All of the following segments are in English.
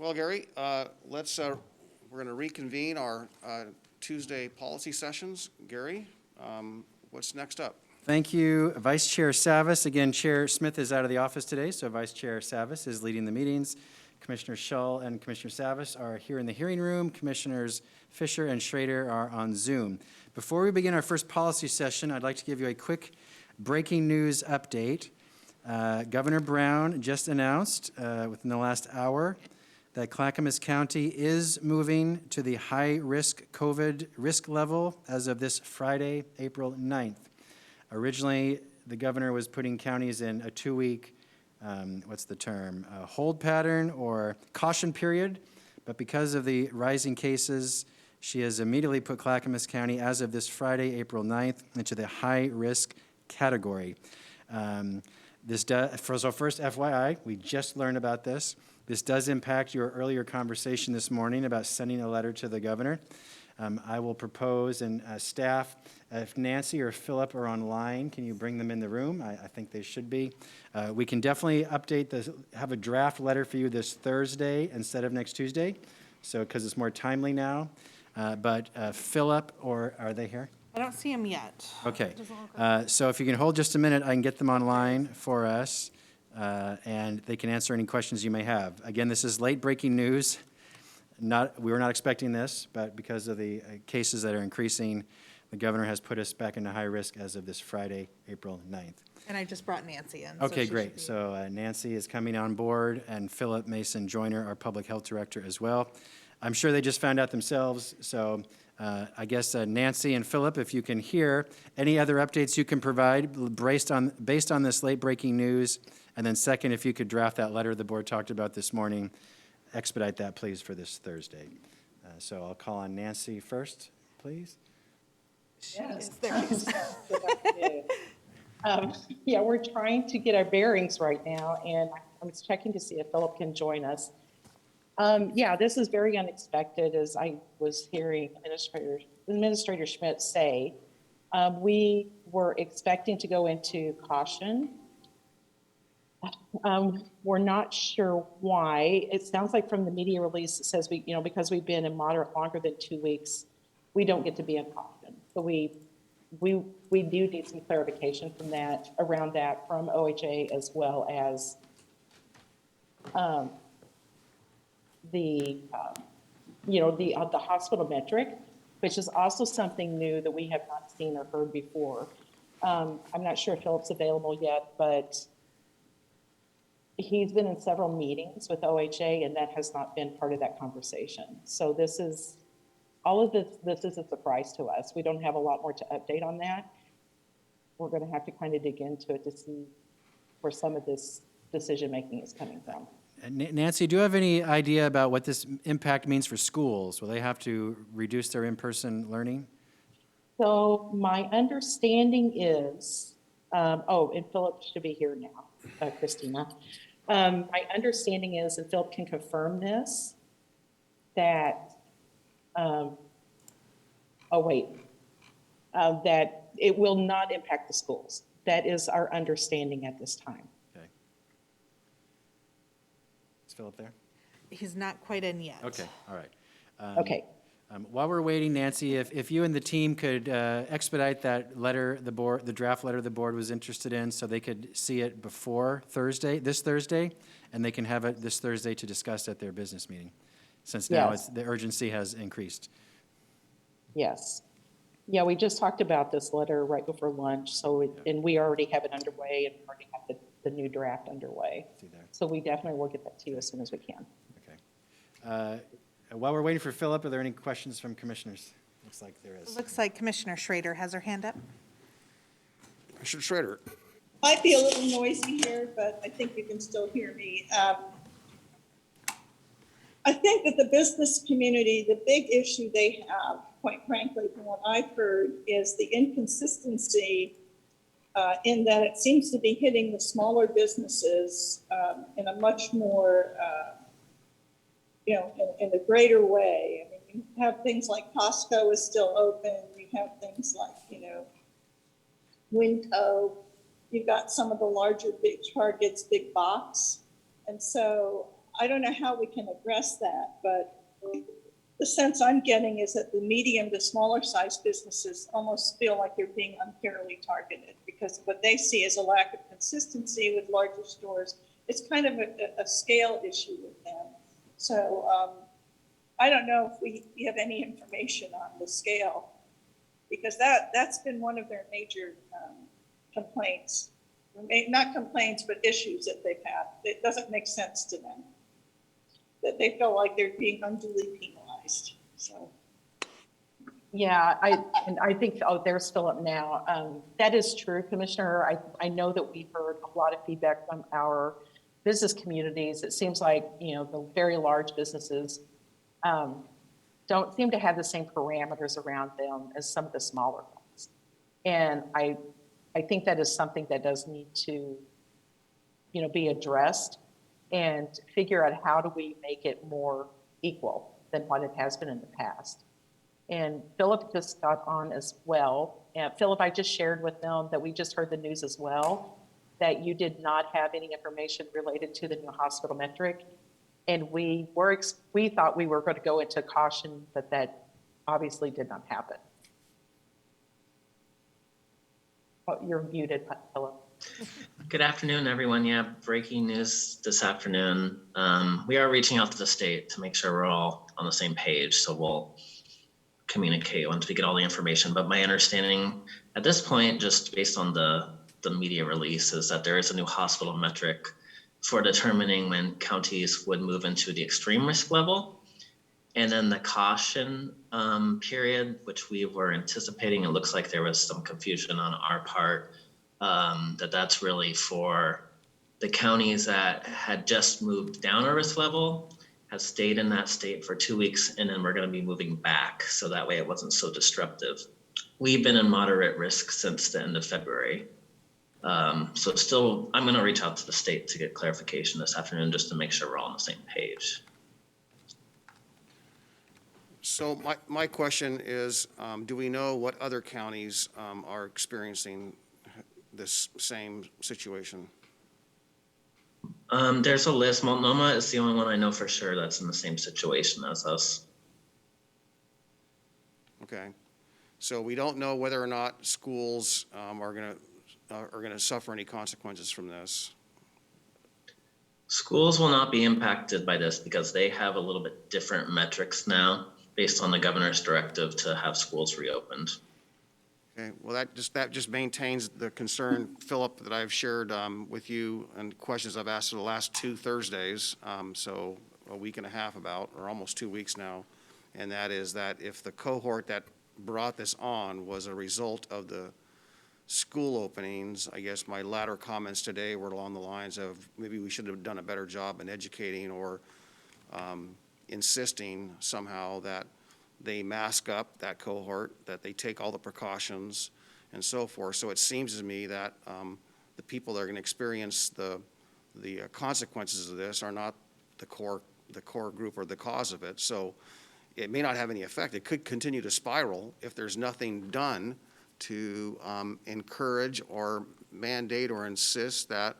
Well, Gary, we're going to reconvene our Tuesday policy sessions. Gary, what's next up? Thank you, Vice Chair Savas. Again, Chair Smith is out of the office today, so Vice Chair Savas is leading the meetings. Commissioner Shull and Commissioner Savas are here in the hearing room. Commissioners Fisher and Schrader are on Zoom. Before we begin our first policy session, I'd like to give you a quick breaking news update. Governor Brown just announced within the last hour that Clackamas County is moving to the high-risk COVID risk level as of this Friday, April 9th. Originally, the governor was putting counties in a 2-week, hold pattern or caution period, but because of the rising cases, she has immediately put Clackamas County as of this Friday, April 9th, into the high-risk category. First FYI, we just learned about this. This does impact your earlier conversation this morning about sending a letter to the governor. I will propose, and staff, if Nancy or Philip are online, can you bring them in the room? I think they should be. We can definitely have a draft letter for you this Thursday instead of next Tuesday, so because it's more timely now. But Philip, or are they here? I don't see them yet. Okay, so if you can hold just a minute, I can get them online for us, and they can answer any questions you may have. Again, this is late breaking news. We were not expecting this, but because of the cases that are increasing, the governor has put us back into high risk as of this Friday, April 9th. And I just brought Nancy in. Okay, great. So Nancy is coming on board, and Philip Mason Joyner, our public health director, as well. I'm sure they just found out themselves, so I guess Nancy and Philip, if you can hear, any other updates you can provide based on this late breaking news, and then second, if you could draft that letter the board talked about this morning, expedite that, please, for this Thursday. So I'll call on Nancy first, please. Yes. There it is. Yeah, we're trying to get our bearings right now, and I'm checking to see if Philip can join us. Yeah, this is very unexpected, as I was hearing Administrator Schmidt say. We were expecting to go into caution. We're not sure why. It sounds like from the media release, it says because we've been in moderate longer than 2 weeks, we don't get to be in caution. So we do need some clarification around that from OHA, as well as the hospital metric, which is also something new that we have not seen or heard before. I'm not sure if Philip's available yet, but he's been in several meetings with OHA, and that has not been part of that conversation. So all of this is a surprise to us. We don't have a lot more to update on that. We're going to have to kind of dig into it to see where some of this decision-making is coming from. Nancy, do you have any idea about what this impact means for schools? Will they have to reduce their in-person learning? So my understanding is, and Philip should be here now, Christina. My understanding is, and Philip can confirm this, that that it will not impact the schools. That is our understanding at this time. Okay. Is Philip there? He's not quite in yet. Okay, all right. Okay. While we're waiting, Nancy, if you and the team could expedite that letter, the draft letter the board was interested in, so they could see it before this Thursday, and they can have it this Thursday to discuss at their business meeting, since now the urgency has increased. Yes. Yeah, we just talked about this letter right before lunch, and we already have it underway, and we already have the new draft underway. So we definitely will get that to you as soon as we can. Okay. While we're waiting for Philip, are there any questions from commissioners? Looks like there is. Looks like Commissioner Schrader has her hand up. Commissioner Schrader. Might be a little noisy here, but I think you can still hear me. I think that the business community, the big issue they have, quite frankly, from what I've heard, is the inconsistency in that it seems to be hitting the smaller businesses in a much more, in a greater way. I mean, you have things like Costco is still open. You have things like, Winco. You've got some of the larger big Targets, big box. And so I don't know how we can address that, but the sense I'm getting is that the medium to smaller size businesses almost feel like they're being unfairly targeted because what they see is a lack of consistency with larger stores. It's kind of a scale issue with them. So I don't know if we have any information on the scale, because that's been one of their major complaints. Not complaints, but issues that they've had. It doesn't make sense to them, that they feel like they're being unduly penalized. So. Yeah, I think, oh, there's Philip now. That is true, Commissioner. I know that we heard a lot of feedback from our business communities. It seems like, you know, the very large businesses don't seem to have the same parameters around them as some of the smaller ones. And I think that is something that does need to, you know, be addressed and figure out how do we make it more equal than what it has been in the past. And Philip just got on as well. And Philip, I just shared with them that we just heard the news as well, that you did not have any information related to the new hospital metric. And we thought we were going to go into caution, but that obviously did not happen. Oh, you're muted, Philip. Good afternoon, everyone. Yeah, breaking news this afternoon. We are reaching out to the state to make sure we're all on the same page. So we'll communicate once we get all the information. But my understanding at this point, just based on the media release, is that there is a new hospital metric for determining when counties would move into the extreme risk level. And then the caution period, which we were anticipating, it looks like there was some confusion on our part, that's really for the counties that had just moved down a risk level, have stayed in that state for 2 weeks, and then we're going to be moving back. So that way it wasn't so disruptive. We've been in moderate risk since the end of February. So still, I'm going to reach out to the state to get clarification this afternoon just to make sure we're all on the same page. So my question is, do we know what other counties are experiencing this same situation? There's a list. Multnomah is the only one I know for sure that's in the same situation as us. Okay. So we don't know whether or not schools are going to suffer any consequences from this. Schools will not be impacted by this because they have a little bit different metrics now based on the governor's directive to have schools reopened. Okay, well, that just maintains the concern, Philip, that I've shared with you and questions I've asked for the last 2 Thursdays, so a week and a half about, or almost 2 weeks now, and that is that if the cohort that brought this on was a result of the school openings, I guess my latter comments today were along the lines of maybe we should have done a better job in educating or insisting somehow that they mask up that cohort, that they take all the precautions and so forth. So it seems to me that the people that are going to experience the consequences of this are not the core group or the cause of it. So it may not have any effect. It could continue to spiral if there's nothing done to encourage or mandate or insist that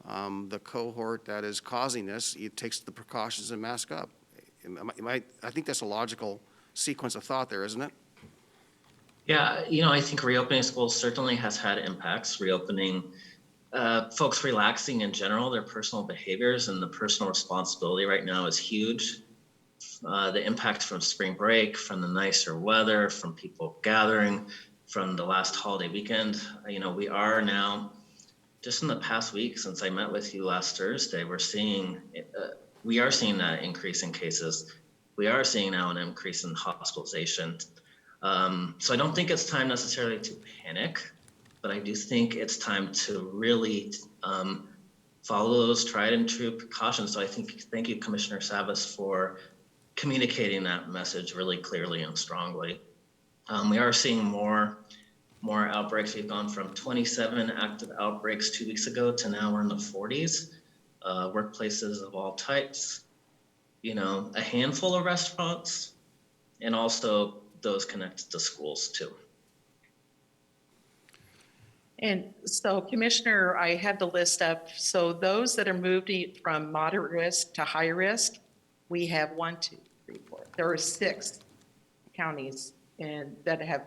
the cohort that is causing this, it takes the precautions and mask up. I think that's a logical sequence of thought there, isn't it? Yeah, you know, I think reopening schools certainly has had impacts. Reopening, folks relaxing in general, their personal behaviors and the personal responsibility right now is huge. The impact from spring break, from the nicer weather, from people gathering, from the last holiday weekend. You know, we are now, just in the past week since I met with you last Thursday, we are seeing that increase in cases. We are seeing now an increase in hospitalization. So I don't think it's time necessarily to panic, but I do think it's time to really follow those tried and true precautions. So I think, thank you, Commissioner Savas, for communicating that message really clearly and strongly. We are seeing more outbreaks. We've gone from 27 active outbreaks 2 weeks ago to now we're in the 40s. Workplaces of all types, you know, a handful of restaurants, and also those connected to schools too. And so Commissioner, I had the list up. So those that are moving from moderate risk to high risk, we have 1, 2, 3, 4. There are 6 counties that have,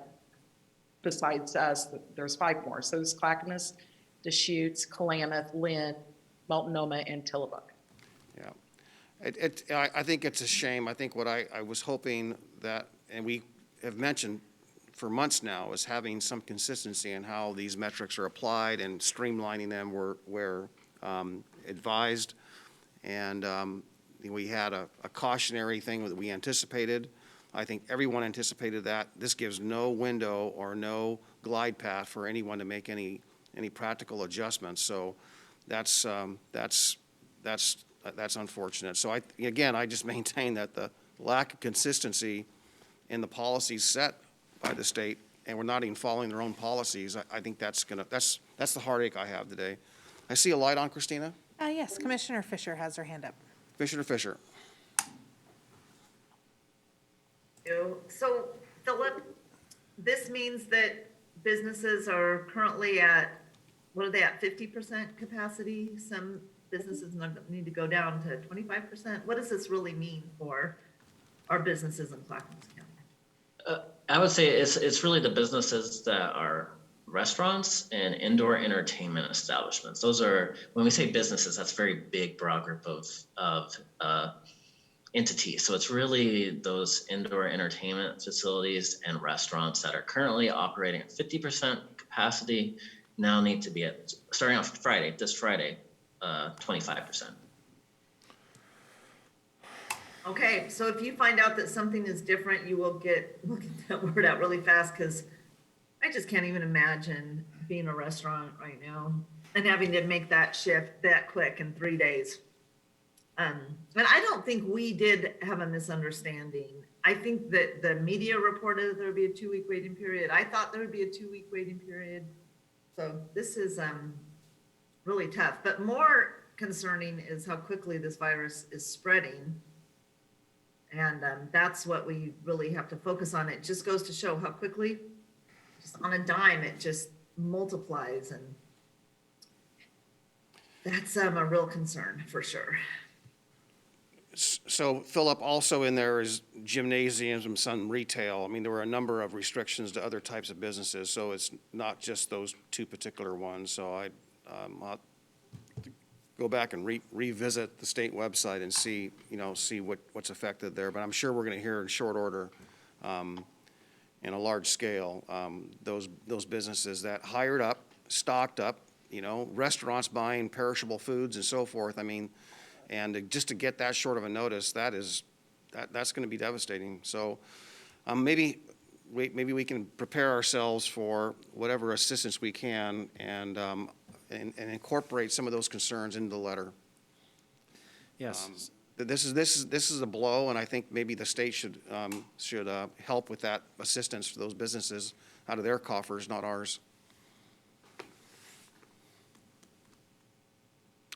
besides us, there's 5 more. So it's Clackamas, Deschutes, Klamath, Lynn, Multnomah, and Tillamook. Yeah. I think it's a shame. I think what I was hoping that, and we have mentioned for months now, is having some consistency in how these metrics are applied and streamlining them where advised. And we had a cautionary thing that we anticipated. I think everyone anticipated that. This gives no window or no glide path for anyone to make any practical adjustments. So that's unfortunate. So I just maintain that the lack of consistency in the policies set by the state, and we're not even following their own policies, I think that's the heartache I have today. I see a light on, Christina. Yes, Commissioner Fisher has her hand up. Commissioner Fisher. So, Philip, this means that businesses are currently at, what are they at, 50% capacity? Some businesses need to go down to 25%. What does this really mean for our businesses in Clackamas County? I would say it's really the businesses that are restaurants and indoor entertainment establishments. Those are, when we say businesses, that's a very big, broad group of entities. So it's really those indoor entertainment facilities and restaurants that are currently operating at 50% capacity now need to be at, starting off this Friday, 25%. Okay, so if you find out that something is different, you will get that word out really fast, because I just can't even imagine being a restaurant right now and having to make that shift that quick in 3 days. And I don't think we did have a misunderstanding. I think that the media reported there would be a 2-week waiting period. I thought there would be a 2-week waiting period. So this is really tough. But more concerning is how quickly this virus is spreading. And that's what we really have to focus on. It just goes to show how quickly, just on a dime, it just multiplies. And that's a real concern for sure. So, Philip, also in there is gymnasiums and some retail. I mean, there were a number of restrictions to other types of businesses, so it's not just those 2 particular ones. So I'll have to go back and revisit the state website and see what's affected there. But I'm sure we're going to hear in short order, in a large scale, those businesses that hired up, stocked up, restaurants buying perishable foods and so forth. I mean, and just to get that short of a notice, that's going to be devastating. So maybe we can prepare ourselves for whatever assistance we can and incorporate some of those concerns into the letter. Yes. This is a blow, and I think maybe the state should help with that assistance for those businesses out of their coffers, not ours.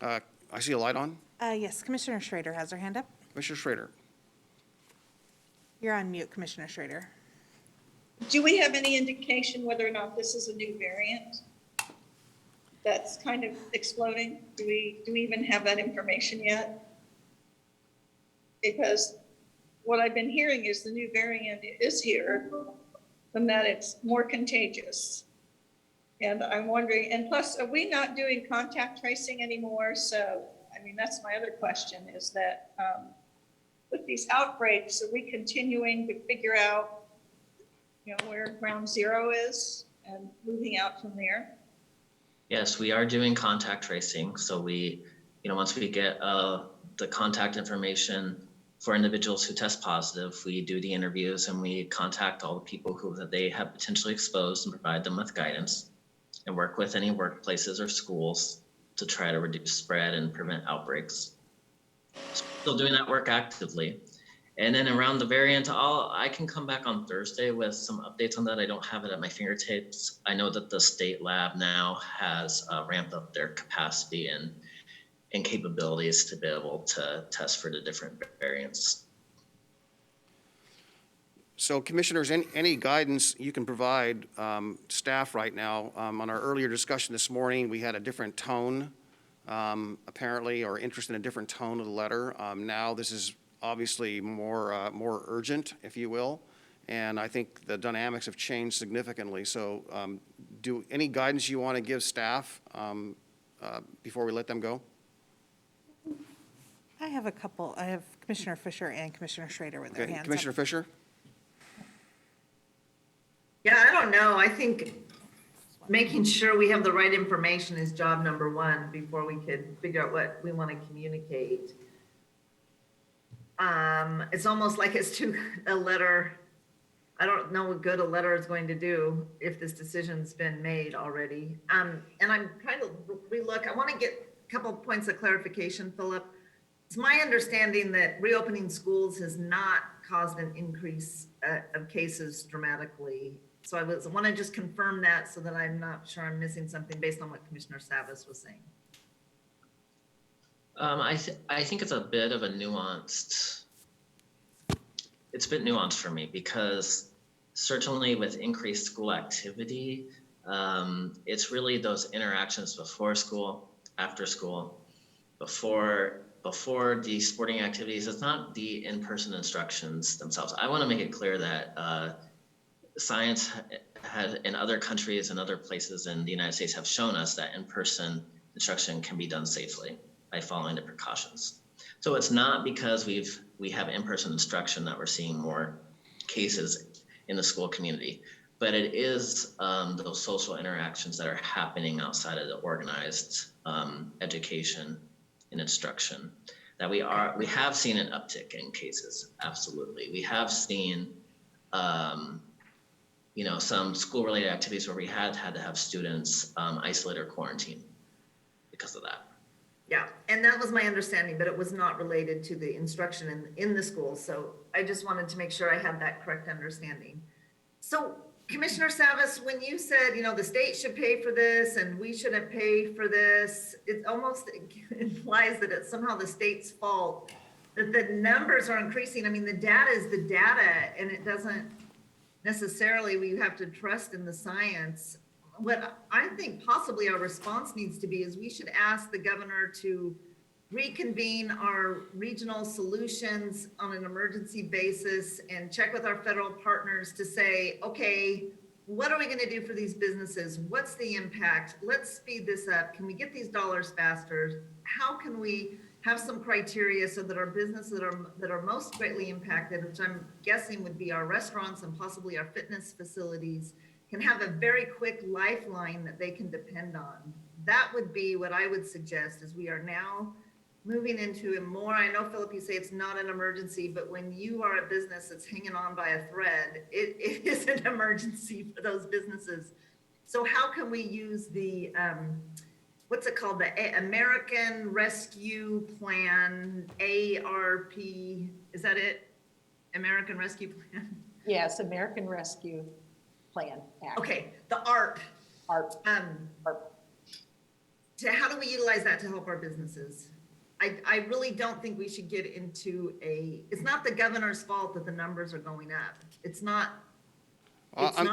I see a light on. Yes, Commissioner Schrader has her hand up. Commissioner Schrader. You're on mute, Commissioner Schrader. Do we have any indication whether or not this is a new variant that's kind of exploding? Do we even have that information yet? Because what I've been hearing is the new variant is here, and that it's more contagious. And I'm wondering, and plus, are we not doing contact tracing anymore? So, I mean, that's my other question, is that with these outbreaks, are we continuing to figure out, where ground zero is and moving out from there? Yes, we are doing contact tracing. So we, once we get the contact information for individuals who test positive, we do the interviews and we contact all the people who they have potentially exposed and provide them with guidance and work with any workplaces or schools to try to reduce spread and prevent outbreaks. Still doing that work actively. And then around the variant, I can come back on Thursday with some updates on that. I don't have it at my fingertips. I know that the state lab now has ramped up their capacity and capabilities to be able to test for the different variants. So commissioners, any guidance you can provide staff right now? On our earlier discussion this morning, we had a different tone, apparently, or interest in a different tone of the letter. Now this is obviously more urgent, if you will, and I think the dynamics have changed significantly. So any guidance you want to give staff before we let them go? I have a couple. I have Commissioner Fisher and Commissioner Schrader with their Okay, hands up. Commissioner Fisher? Yeah, I don't know. I think making sure we have the right information is job number one before we could figure out what we want to communicate. It's almost like it's too a letter. I don't know what good a letter is going to do if this decision's been made already. And I'm trying to relook. I want to get a couple of points of clarification, Philip. It's my understanding that reopening schools has not caused an increase of cases dramatically. So I want to just confirm that so that I'm not sure I'm missing something based on what Commissioner Savas was saying. I think it's a bit of a nuanced, it's a bit nuanced for me because certainly with increased school activity, it's really those interactions before school, after school, before the sporting activities. It's not the in-person instructions themselves. I want to make it clear that science has, in other countries and other places in the United States, have shown us that in-person instruction can be done safely by following the precautions. So it's not because we have in-person instruction that we're seeing more cases in the school community, but it is those social interactions that are happening outside of the organized education and instruction that we have seen an uptick in cases. Absolutely, we have seen some school-related activities where we had to have students isolate or quarantine because of that. Yeah, and that was my understanding, but it was not related to the instruction in the school. So I just wanted to make sure I had that correct understanding. So Commissioner Savas, when you said, the state should pay for this and we shouldn't pay for this, it almost implies that it's somehow the state's fault, that the numbers are increasing. I mean, the data is the data, and it doesn't necessarily, we have to trust in the science. What I think possibly our response needs to be is we should ask the governor to reconvene our regional solutions on an emergency basis and check with our federal partners to say, okay, what are we going to do for these businesses? What's the impact? Let's speed this up. Can we get these dollars faster? How can we have some criteria so that our businesses that are most greatly impacted, which I'm guessing would be our restaurants and possibly our fitness facilities, can have a very quick lifeline that they can depend on. That would be what I would suggest, is we are now moving into a more, I know Philip, you say it's not an emergency, but when you are a business that's hanging on by a thread, it is an emergency for those businesses. So how can we use the, what's it called? The American Rescue Plan, ARP, is that it? American Rescue Plan? Yes, American Rescue Plan Act. Okay, the ARP. ARP. How do we utilize that to help our businesses? I really don't think we should get into it's not the governor's fault that the numbers are going up. It's not. I'm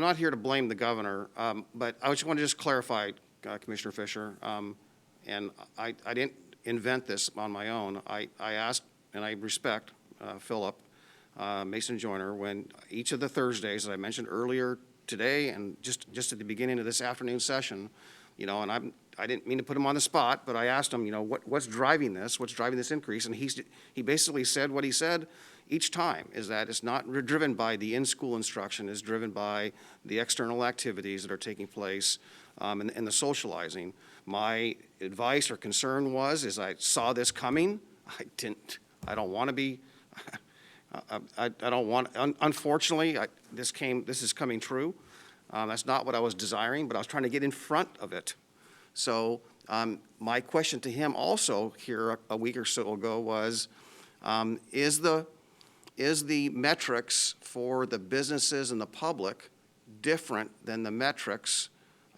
not here to blame the governor, but I just want to clarify, Commissioner Fisher, and I didn't invent this on my own. I asked, and I respect Philip Mason Joyner, when each of the Thursdays that I mentioned earlier today and just at the beginning of this afternoon session, and I didn't mean to put him on the spot, but I asked him, what's driving this? What's driving this increase? And he basically said what he said each time, is that it's not driven by the in-school instruction, it's driven by the external activities that are taking place and the socializing. My advice or concern is I saw this coming. I don't want to be, unfortunately, this is coming true. That's not what I was desiring, but I was trying to get in front of it. So my question to him also here a week or so ago was, is the metrics for the businesses and the public different than the metrics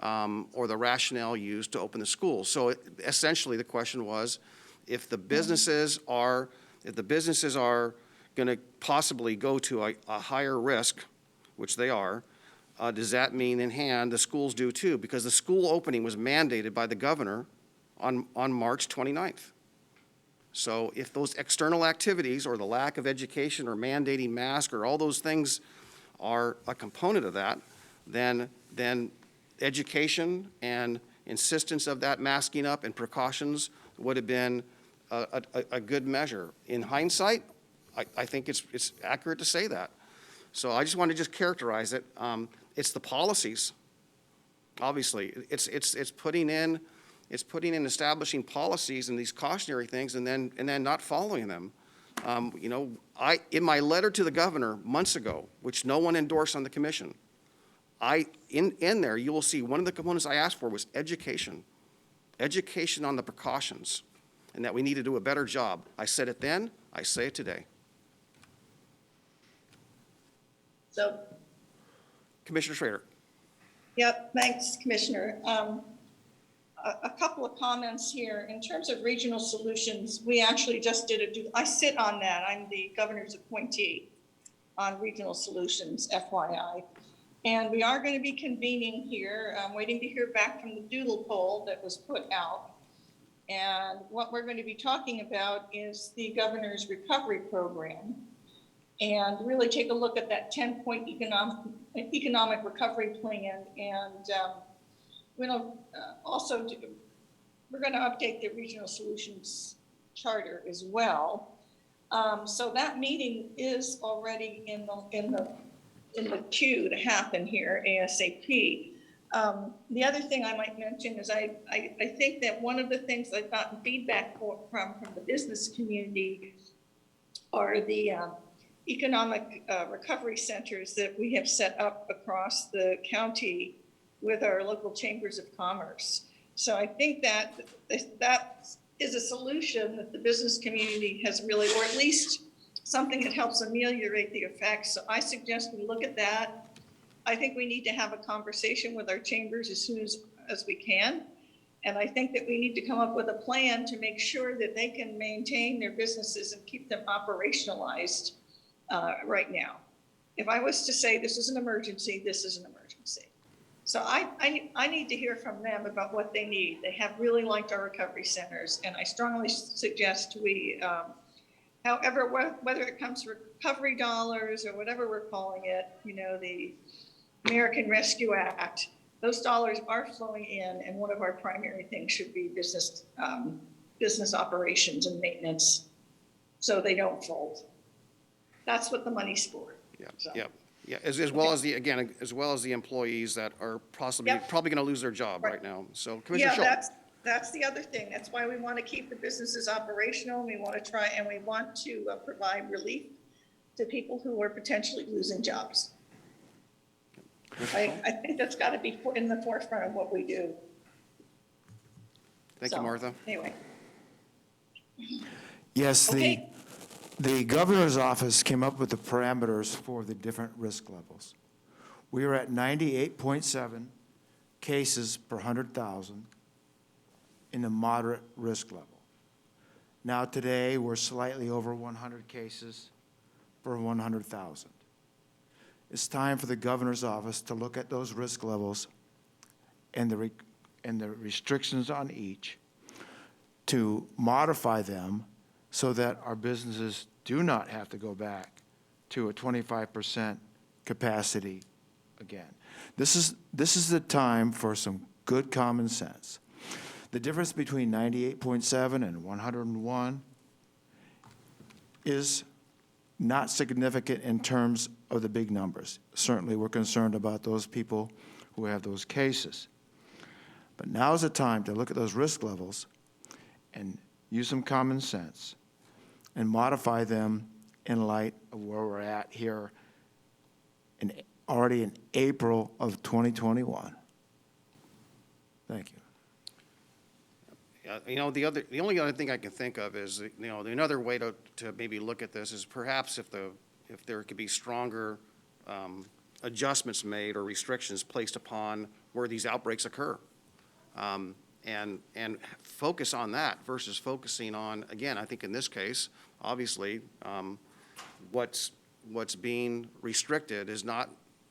or the rationale used to open the schools? So essentially the question was, if the businesses are going to possibly go to a higher risk, which they are, does that mean in hand the schools do too? Because the school opening was mandated by the governor on March 29th. So if those external activities or the lack of education or mandating masks or all those things are a component of that, then education and insistence of that masking up and precautions would have been a good measure. In hindsight, I think it's accurate to say that. So I just want to just characterize it. It's the policies, obviously. It's putting in establishing policies and these cautionary things and then not following them. You know, in my letter to the governor months ago, which no one endorsed on the commission, in there, you will see one of the components I asked for was education on the precautions, and that we need to do a better job. I said it then, I say it today. So, Commissioner Schrader. yep, thanks, Commissioner. A couple of comments here. In terms of regional solutions, we actually just I sit on that. I'm the governor's appointee on regional solutions, FYI. And we are going to be convening here. I'm waiting to hear back from the doodle poll that was put out. And what we're going to be talking about is the governor's recovery program, and really take a look at that 10-point economic recovery plan. And we're going to update the regional solutions charter as well. So that meeting is already in the queue to happen here ASAP. The other thing I might mention is I think that one of the things I've gotten feedback from the business community are the economic recovery centers that we have set up across the county with our local chambers of commerce. So I think that is a solution that the business community has really, or at least something that helps ameliorate the effects. So I suggest we look at that. I think we need to have a conversation with our chambers as soon as we can. And I think that we need to come up with a plan to make sure that they can maintain their businesses and keep them operationalized right now. If I was to say this is an emergency, this is an emergency. So I need to hear from them about what they need. They have really liked our recovery centers, and I strongly suggest we, however, whether it comes to recovery dollars or whatever we're calling it, you know, the American Rescue Act, those dollars are flowing in, and one of our primary things should be business operations and maintenance, so they don't fold. That's what the money's for. Yeah, So. yeah. As well as the employees that are probably going to lose their job right now. So Commissioner Schultz. That's the other thing. That's why we want to keep the businesses operational. We want to try, and we want to provide relief to people who are potentially losing jobs. I think that's got to be in the forefront of what we do. Thank you, Martha. Anyway. Yes, Okay. the governor's office came up with the parameters for the different risk levels. We are at 98.7 cases per 100,000 in the moderate risk level. Now today, we're slightly over 100 cases per 100,000. It's time for the governor's office to look at those risk levels and the restrictions on each, to modify them so that our businesses do not have to go back to a 25% capacity again. This is the time for some good common sense. The difference between 98.7 and 101 is not significant in terms of the big numbers. Certainly, we're concerned about those people who have those cases. But now is the time to look at those risk levels and use some common sense and modify them in light of where we're at here already in April of 2021. Thank you. You know, the only other thing I can think of is, you know, another way to maybe look at this is perhaps if there could be stronger adjustments made or restrictions placed upon where these outbreaks occur, and focus on that versus focusing on, again, I think in this case, obviously, what's being restricted is not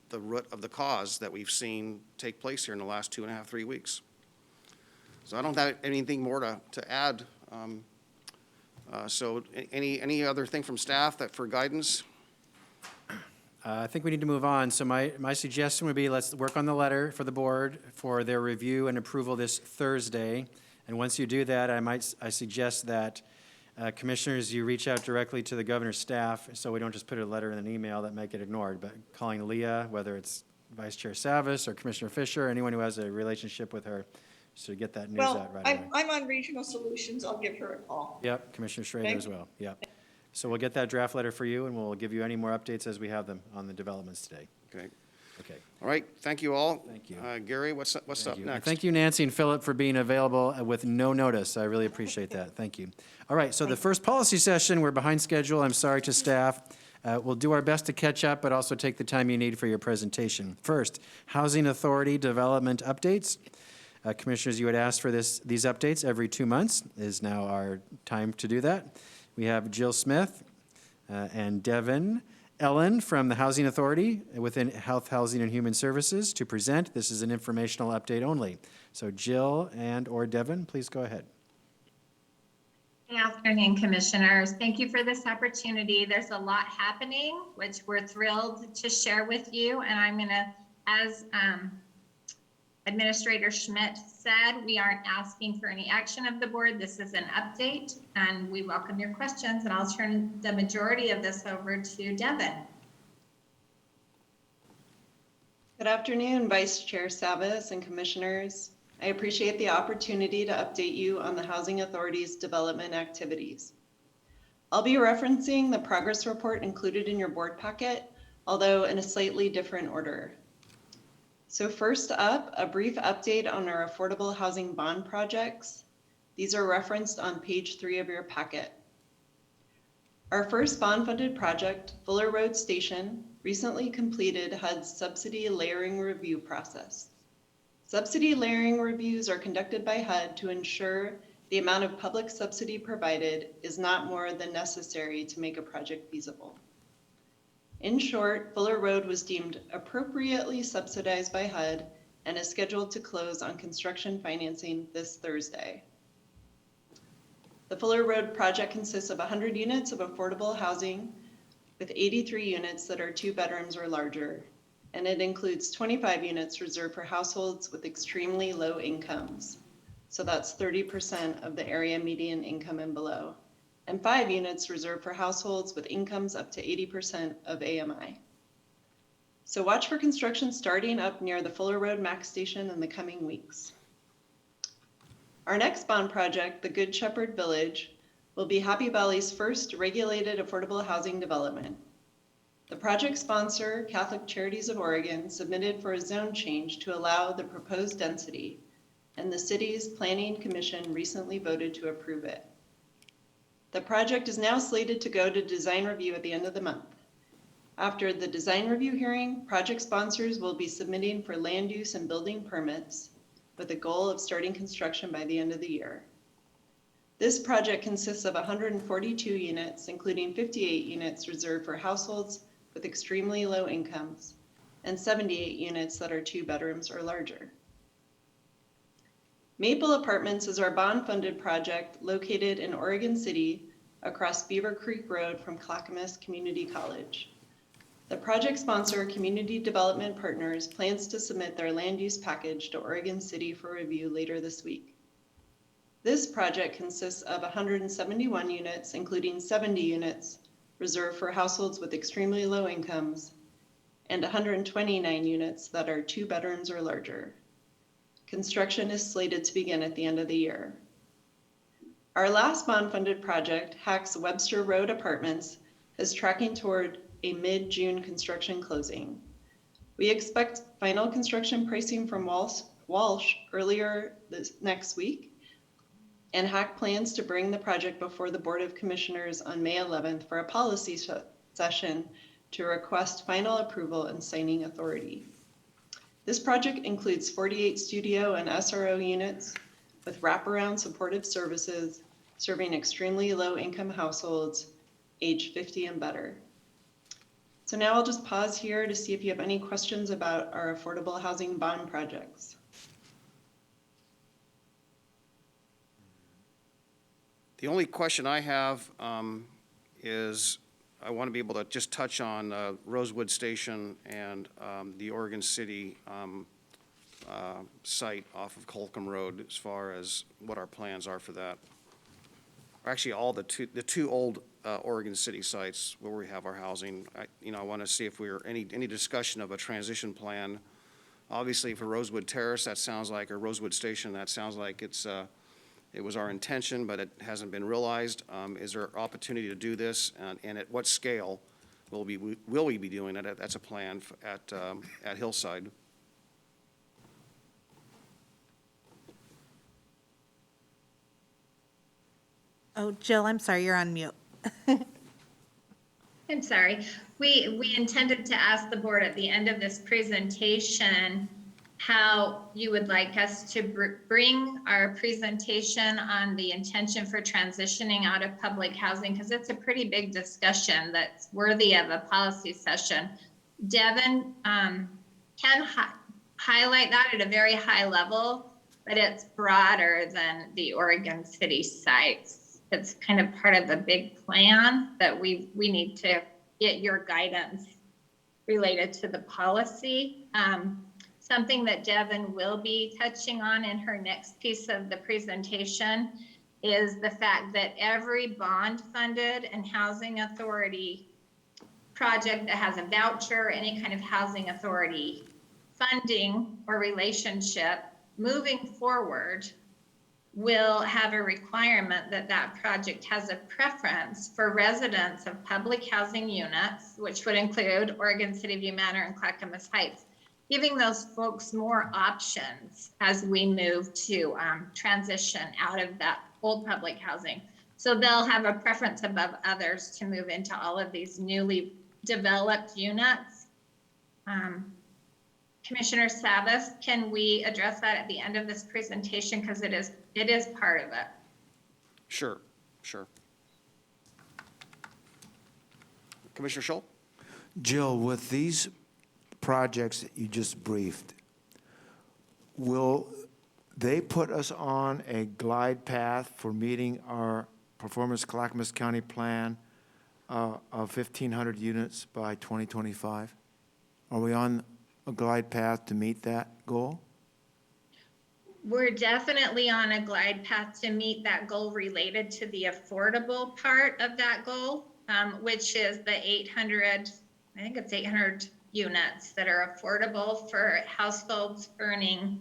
the root of the cause that we've seen take place here in the last 2.5, 3 weeks. So I don't have anything more to add. So any other thing from staff that for guidance? I think we need to move on. So my suggestion would be let's work on the letter for the board for their review and approval this Thursday. And once you do that, I suggest that commissioners, you reach out directly to the governor's staff, so we don't just put a letter in an email that might get ignored, but calling Leah, whether it's Vice Chair Savas or Commissioner Fisher, anyone who has a relationship with her, so get that news Well, out right away. I'm on Regional Solutions. I'll give her a call. Yep, Commissioner Schrader Okay. as well, yep. So we'll get that draft letter for you, and we'll give you any more updates as we have them on the developments today. Okay. Okay. All right, thank you all. Thank you. Gary, what's up Thank you. And next? thank you, Nancy and Philip, for being available with no notice. I really appreciate that. Thank you. All right, so the first policy session, we're behind schedule. I'm sorry to staff. We'll do our best to catch up, but also take the time you need for your presentation. First, Housing Authority Development Updates. Commissioners, you had asked for these updates every 2 months. It is now our time to do that. We have Jill Smith and Devin Ellen from the Housing Authority within Health, Housing, and Human Services to present. This is an informational update only. So Jill and/or Devin, please go ahead. Good afternoon, Commissioners. Thank you for this opportunity. There's a lot happening, which we're thrilled to share with you. And I'm going to, as Administrator Schmidt said, we aren't asking for any action of the board. This is an update, and we welcome your questions. And I'll turn the majority of this over to Devin. Good afternoon, Vice Chair Savas and Commissioners. I appreciate the opportunity to update you on the Housing Authority's development activities. I'll be referencing the progress report included in your board packet, although in a slightly different order. So first up, a brief update on our affordable housing bond projects. These are referenced on page 3 of your packet. Our first bond-funded project, Fuller Road Station, recently completed HUD's subsidy layering review process. Subsidy layering reviews are conducted by HUD to ensure the amount of public subsidy provided is not more than necessary to make a project feasible. In short, Fuller Road was deemed appropriately subsidized by HUD and is scheduled to close on construction financing this Thursday. The Fuller Road project consists of 100 units of affordable housing with 83 units that are 2 bedrooms or larger, and it includes 25 units reserved for households with extremely low incomes. So that's 30% of the area median income and below, and 5 units reserved for households with incomes up to 80% of AMI. So watch for construction starting up near the Fuller Road Max Station in the coming weeks. Our next bond project, the Good Shepherd Village, will be Happy Valley's first regulated affordable housing development. The project sponsor, Catholic Charities of Oregon, submitted for a zone change to allow the proposed density, and the city's Planning Commission recently voted to approve it. The project is now slated to go to design review at the end of the month. After the design review hearing, project sponsors will be submitting for land use and building permits with a goal of starting construction by the end of the year. This project consists of 142 units, including 58 units reserved for households with extremely low incomes and 78 units that are 2 bedrooms or larger. Maple Apartments is our bond-funded project located in Oregon City across Beaver Creek Road from Clackamas Community College. The project sponsor, Community Development Partners, plans to submit their land use package to Oregon City for review later this week. This project consists of 171 units, including 70 units reserved for households with extremely low incomes, and 129 units that are 2 bedrooms or larger. Construction is slated to begin at the end of the year. Our last bond-funded project, Hacc's Webster Road Apartments, is tracking toward a mid-June construction closing. We expect final construction pricing from Walsh earlier this next week, and Hacc plans to bring the project before the Board of Commissioners on May 11th for a policy session to request final approval and signing authority. This project includes 48 studio and SRO units with wraparound supportive services serving extremely low-income households age 50 and better. So now I'll just pause here to see if you have any questions about our affordable housing bond projects. The only question I have is, I want to be able to just touch on Rosewood Station and the Oregon City site off of Holcomb Road, as far as what our plans are for that. Actually, all the two old Oregon City sites where we have our housing. I want to see if we're any discussion of a transition plan. Obviously, for Rosewood Terrace, that sounds like, or Rosewood Station, that sounds like it was our intention, but it hasn't been realized. Is there opportunity to do this, and at what scale will we be doing it? That's a plan at Hillside. Oh, Jill, I'm sorry, you're on mute. I'm sorry. We intended to ask the board at the end of this presentation how you would like us to bring our presentation on the intention for transitioning out of public housing, because it's a pretty big discussion that's worthy of a policy session. Devin can highlight that at a very high level, but it's broader than the Oregon City sites. It's kind of part of the big plan that we need to get your guidance related to the policy. Something that Devin will be touching on in her next piece of the presentation is the fact that every bond funded and housing authority project that has a voucher, any kind of housing authority funding or relationship moving forward will have a requirement that that project has a preference for residents of public housing units, which would include Oregon City, View Manor, and Clackamas Heights, giving those folks more options as we move to transition out of that old public housing. So they'll have a preference above others to move into all of these newly developed units. Commissioner Savas, can we address that at the end of this presentation? Because it is part of it. Sure. Commissioner Schultz? Jill, with these projects that you just briefed, will they put us on a glide path for meeting our Performance Clackamas County plan of 1,500 units by 2025? Are we on a glide path to meet that goal? We're definitely on a glide path to meet that goal related to the affordable part of that goal, which is the 800 units that are affordable for households earning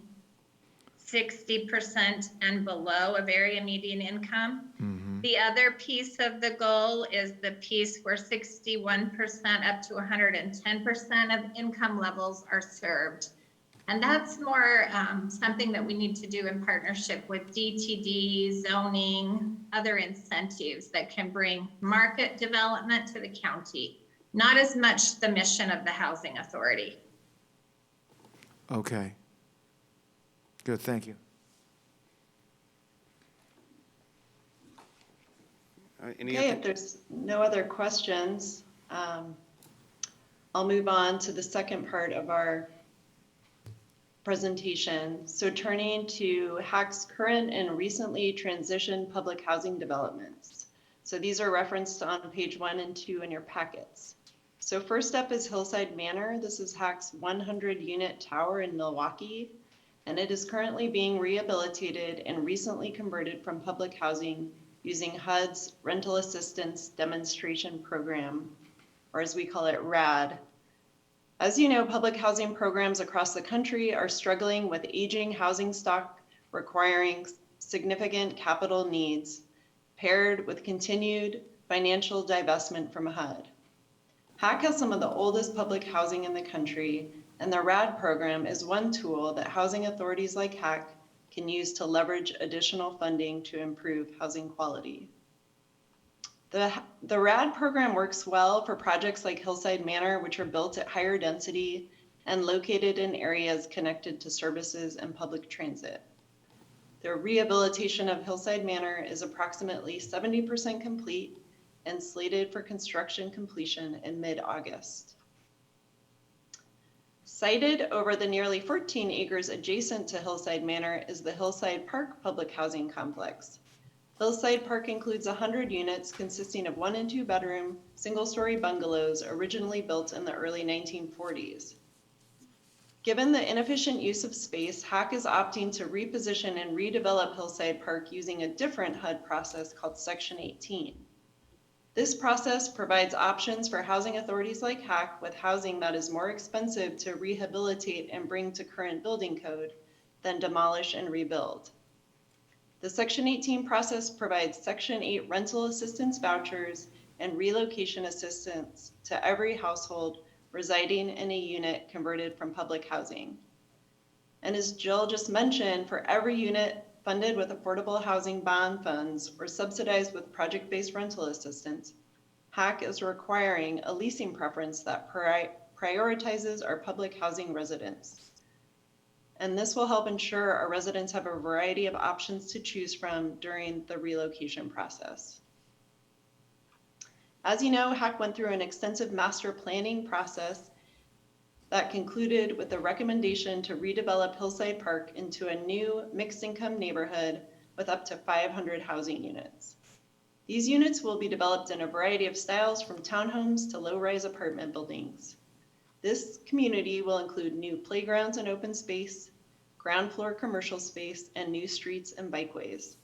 60% and below of area median income. Mm-hmm. The other piece of the goal is the piece where 61% up to 110% of income levels are served. And that's more something that we need to do in partnership with DTD, zoning, other incentives that can bring market development to the county, not as much the mission of the housing authority. Okay. Good, thank you. Okay, if there's no other questions, I'll move on to the second part of our presentation. So turning to Hacc's current and recently transitioned public housing developments. So these are referenced on page 1 and 2 in your packets. So first up is Hillside Manor. This is Hacc's 100-unit tower in Milwaukee, and it is currently being rehabilitated and recently converted from public housing using HUD's Rental Assistance Demonstration Program, or as we call it, RAD. As you know, public housing programs across the country are struggling with aging housing stock requiring significant capital needs, paired with continued financial divestment from HUD. Hacc has some of the oldest public housing in the country, and the RAD program is one tool that housing authorities like Hacc can use to leverage additional funding to improve housing quality. The RAD program works well for projects like Hillside Manor, which are built at higher density and located in areas connected to services and public transit. The rehabilitation of Hillside Manor is approximately 70% complete, and slated for construction completion in mid-August. Sited over the nearly 14 acres adjacent to Hillside Manor is the Hillside Park Public Housing Complex. Hillside Park includes 100 units consisting of 1 and 2 bedroom, single-story bungalows originally built in the early 1940s. Given the inefficient use of space, Hacc is opting to reposition and redevelop Hillside Park using a different HUD process called Section 18. This process provides options for housing authorities like Hacc with housing that is more expensive to rehabilitate and bring to current building code than demolish and rebuild. The Section 18 process provides Section 8 rental assistance vouchers and relocation assistance to every household residing in a unit converted from public housing. And as Jill just mentioned, for every unit funded with affordable housing bond funds or subsidized with project-based rental assistance, Hacc is requiring a leasing preference that prioritizes our public housing residents. And this will help ensure our residents have a variety of options to choose from during the relocation process. As you know, Hacc went through an extensive master planning process that concluded with the recommendation to redevelop Hillside Park into a new mixed income neighborhood with up to 500 housing units. These units will be developed in a variety of styles from townhomes to low-rise apartment buildings. This community will include new playgrounds and open space, ground floor commercial space, and new streets and bikeways.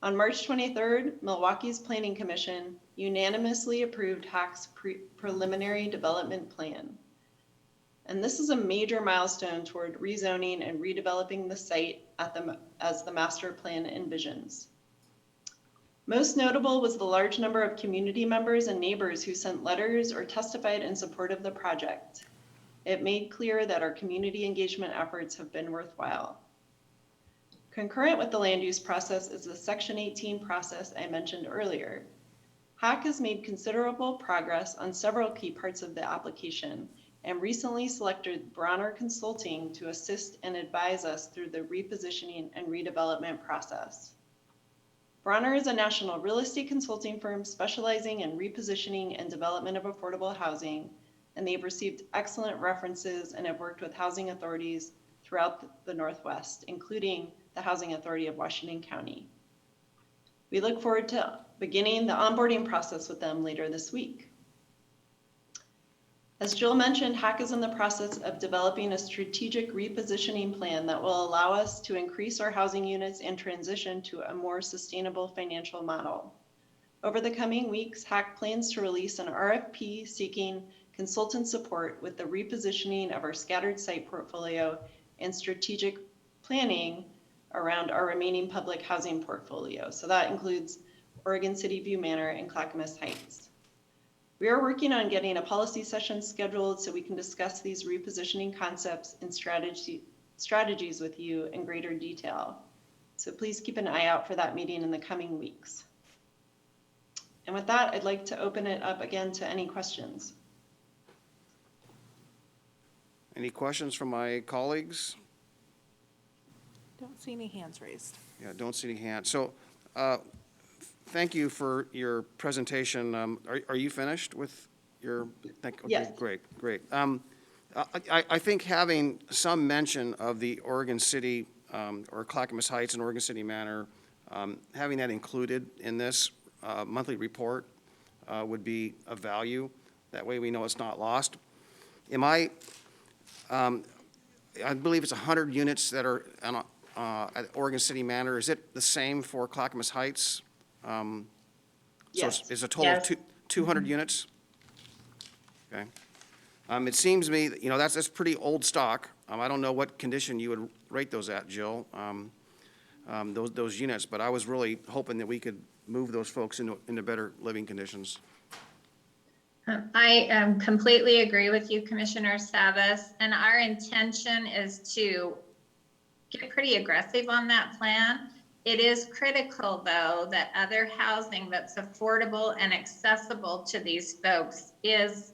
On March 23rd, Milwaukee's Planning Commission unanimously approved Hacc's preliminary development plan. And this is a major milestone toward rezoning and redeveloping the site as the master plan envisions. Most notable was the large number of community members and neighbors who sent letters or testified in support of the project. It made clear that our community engagement efforts have been worthwhile. Concurrent with the land use process is the Section 18 process I mentioned earlier. Hacc has made considerable progress on several key parts of the application and recently selected Bronner Consulting to assist and advise us through the repositioning and redevelopment process. Bronner is a national real estate consulting firm specializing in repositioning and development of affordable housing, and they've received excellent references and have worked with housing authorities throughout the Northwest, including the Housing Authority of Washington County. We look forward to beginning the onboarding process with them later this week. As Jill mentioned, Hacc is in the process of developing a strategic repositioning plan that will allow us to increase our housing units and transition to a more sustainable financial model. Over the coming weeks, Hacc plans to release an RFP seeking consultant support with the repositioning of our scattered site portfolio and strategic planning around our remaining public housing portfolio. So that includes Oregon City View Manor and Clackamas Heights. We are working on getting a policy session scheduled so we can discuss these repositioning concepts and strategies with you in greater detail. So please keep an eye out for that meeting in the coming weeks. And with that, I'd like to open it up again to any questions. Any questions from my colleagues? Don't see any hands raised. Yeah, don't see any hands. So, thank you for your presentation. Are you finished with your? Okay, Yes. Great. I think having some mention of the Oregon City or Clackamas Heights and Oregon City Manor, having that included in this monthly report would be of value. That way we know it's not lost. I believe it's 100 units that are at Oregon City Manor. Is it the same for Clackamas Heights? Yes. So it's a total of 200 units? Okay. It seems to me, that, that's pretty old stock. I don't know what condition you would rate those at, Jill, those units, but I was really hoping that we could move those folks into better living conditions. I completely agree with you, Commissioner Savas, and our intention is to get pretty aggressive on that plan. It is critical, though, that other housing that's affordable and accessible to these folks is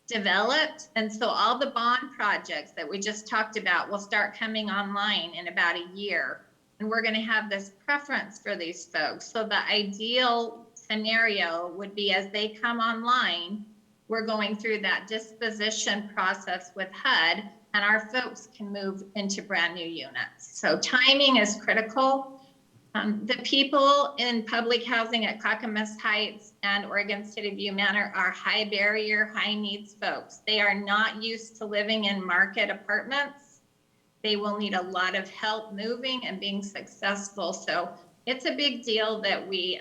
developed. And so all the bond projects that we just talked about will start coming online in about a year. And we're going to have this preference for these folks. So the ideal scenario would be as they come online, we're going through that disposition process with HUD, and our folks can move into brand new units. So timing is critical. The people in public housing at Clackamas Heights and Oregon City View Manor are high barrier, high needs folks. They are not used to living in market apartments. They will need a lot of help moving and being successful. So it's a big deal that we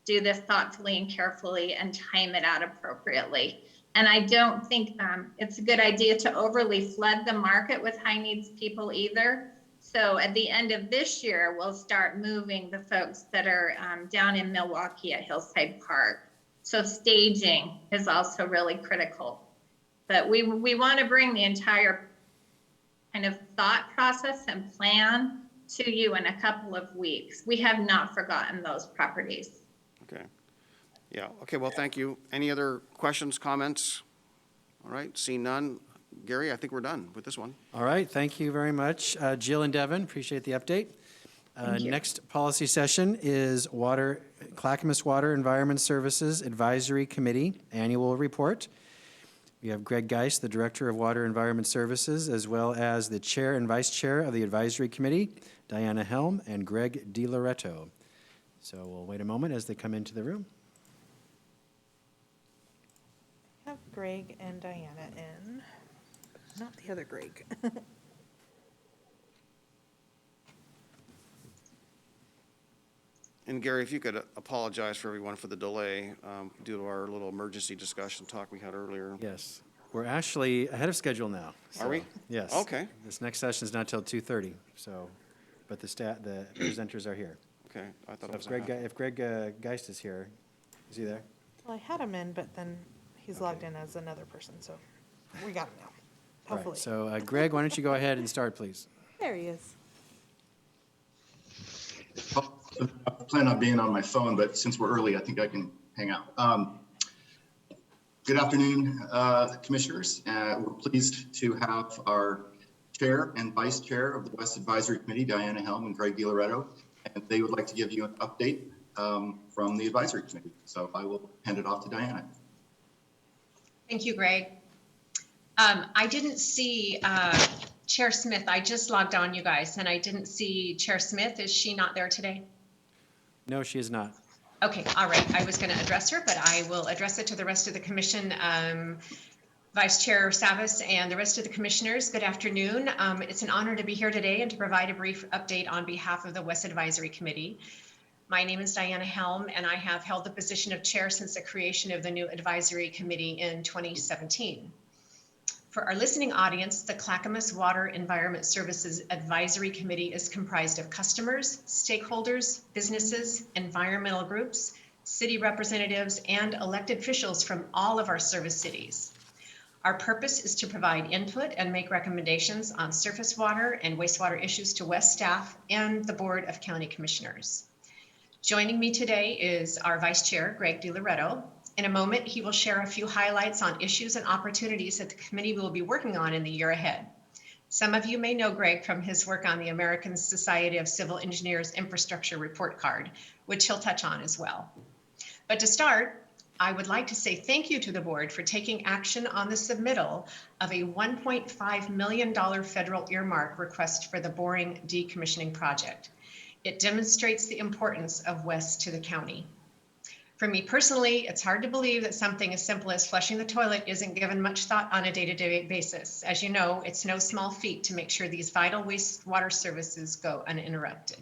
do this thoughtfully and carefully and time it out appropriately. And I don't think it's a good idea to overly flood the market with high needs people either. So at the end of this year, we'll start moving the folks that are down in Milwaukee at Hillside Park. So staging is also really critical. But we want to bring the entire kind of thought process and plan to you in a couple of weeks. We have not forgotten those properties. Okay. Yeah, okay, well, thank you. Any other questions, comments? All right, seeing none. Gary, I think we're done with this one. All right, thank you very much. Jill and Devin, appreciate the update. Thank you. Next policy session is Clackamas Water Environment Services Advisory Committee Annual Report. We have Greg Geist, the Director of Water Environment Services, as well as the Chair and Vice Chair of the Advisory Committee, Diana Helm, and Greg DiLoretto. So we'll wait a moment as they come into the room. Have Greg and Diana in, not the other Greg. And Gary, if you could apologize for everyone for the delay due to our little emergency discussion talk we had earlier. Yes, we're actually ahead of schedule now. Are we? Yes. Okay. This next session is not till 2:30, so, but the presenters are here. Okay, I thought it So was. if Greg Geist is here, is he there? Well, I had him in, but then he's logged in as another person, so we got him now, All right, hopefully. so Greg, why don't you go ahead and start, please? There he is. I plan on being on my phone, but since we're early, I think I can hang out. Good afternoon, commissioners. We're pleased to have our chair and vice chair of the West Advisory Committee, Diana Helm and Greg DiLoretto, and they would like to give you an update from the advisory committee. So I will hand it off to Diana. Thank you, Greg. I didn't see Chair Smith. I just logged on, you guys, and I didn't see Chair Smith. Is she not there today? No, she is not. Okay, all right. I was going to address her, but I will address it to the rest of the commission. Vice Chair Savas and the rest of the commissioners, good afternoon. It's an honor to be here today and to provide a brief update on behalf of the West Advisory Committee. My name is Diana Helm, and I have held the position of chair since the creation of the new advisory committee in 2017. For our listening audience, the Clackamas Water Environment Services Advisory Committee is comprised of customers, stakeholders, businesses, environmental groups, city representatives, and elected officials from all of our service cities. Our purpose is to provide input and make recommendations on surface water and wastewater issues to West staff and the Board of County Commissioners. Joining me today is our Vice Chair, Greg DiLoretto. In a moment, he will share a few highlights on issues and opportunities that the committee will be working on in the year ahead. Some of you may know Greg from his work on the American Society of Civil Engineers Infrastructure Report Card, which he'll touch on as well. But to start, I would like to say thank you to the board for taking action on the submittal of a $1.5 million federal earmark request for the boring decommissioning project. It demonstrates the importance of West to the county. For me personally, it's hard to believe that something as simple as flushing the toilet isn't given much thought on a day-to-day basis. As you know, it's no small feat to make sure these vital wastewater services go uninterrupted.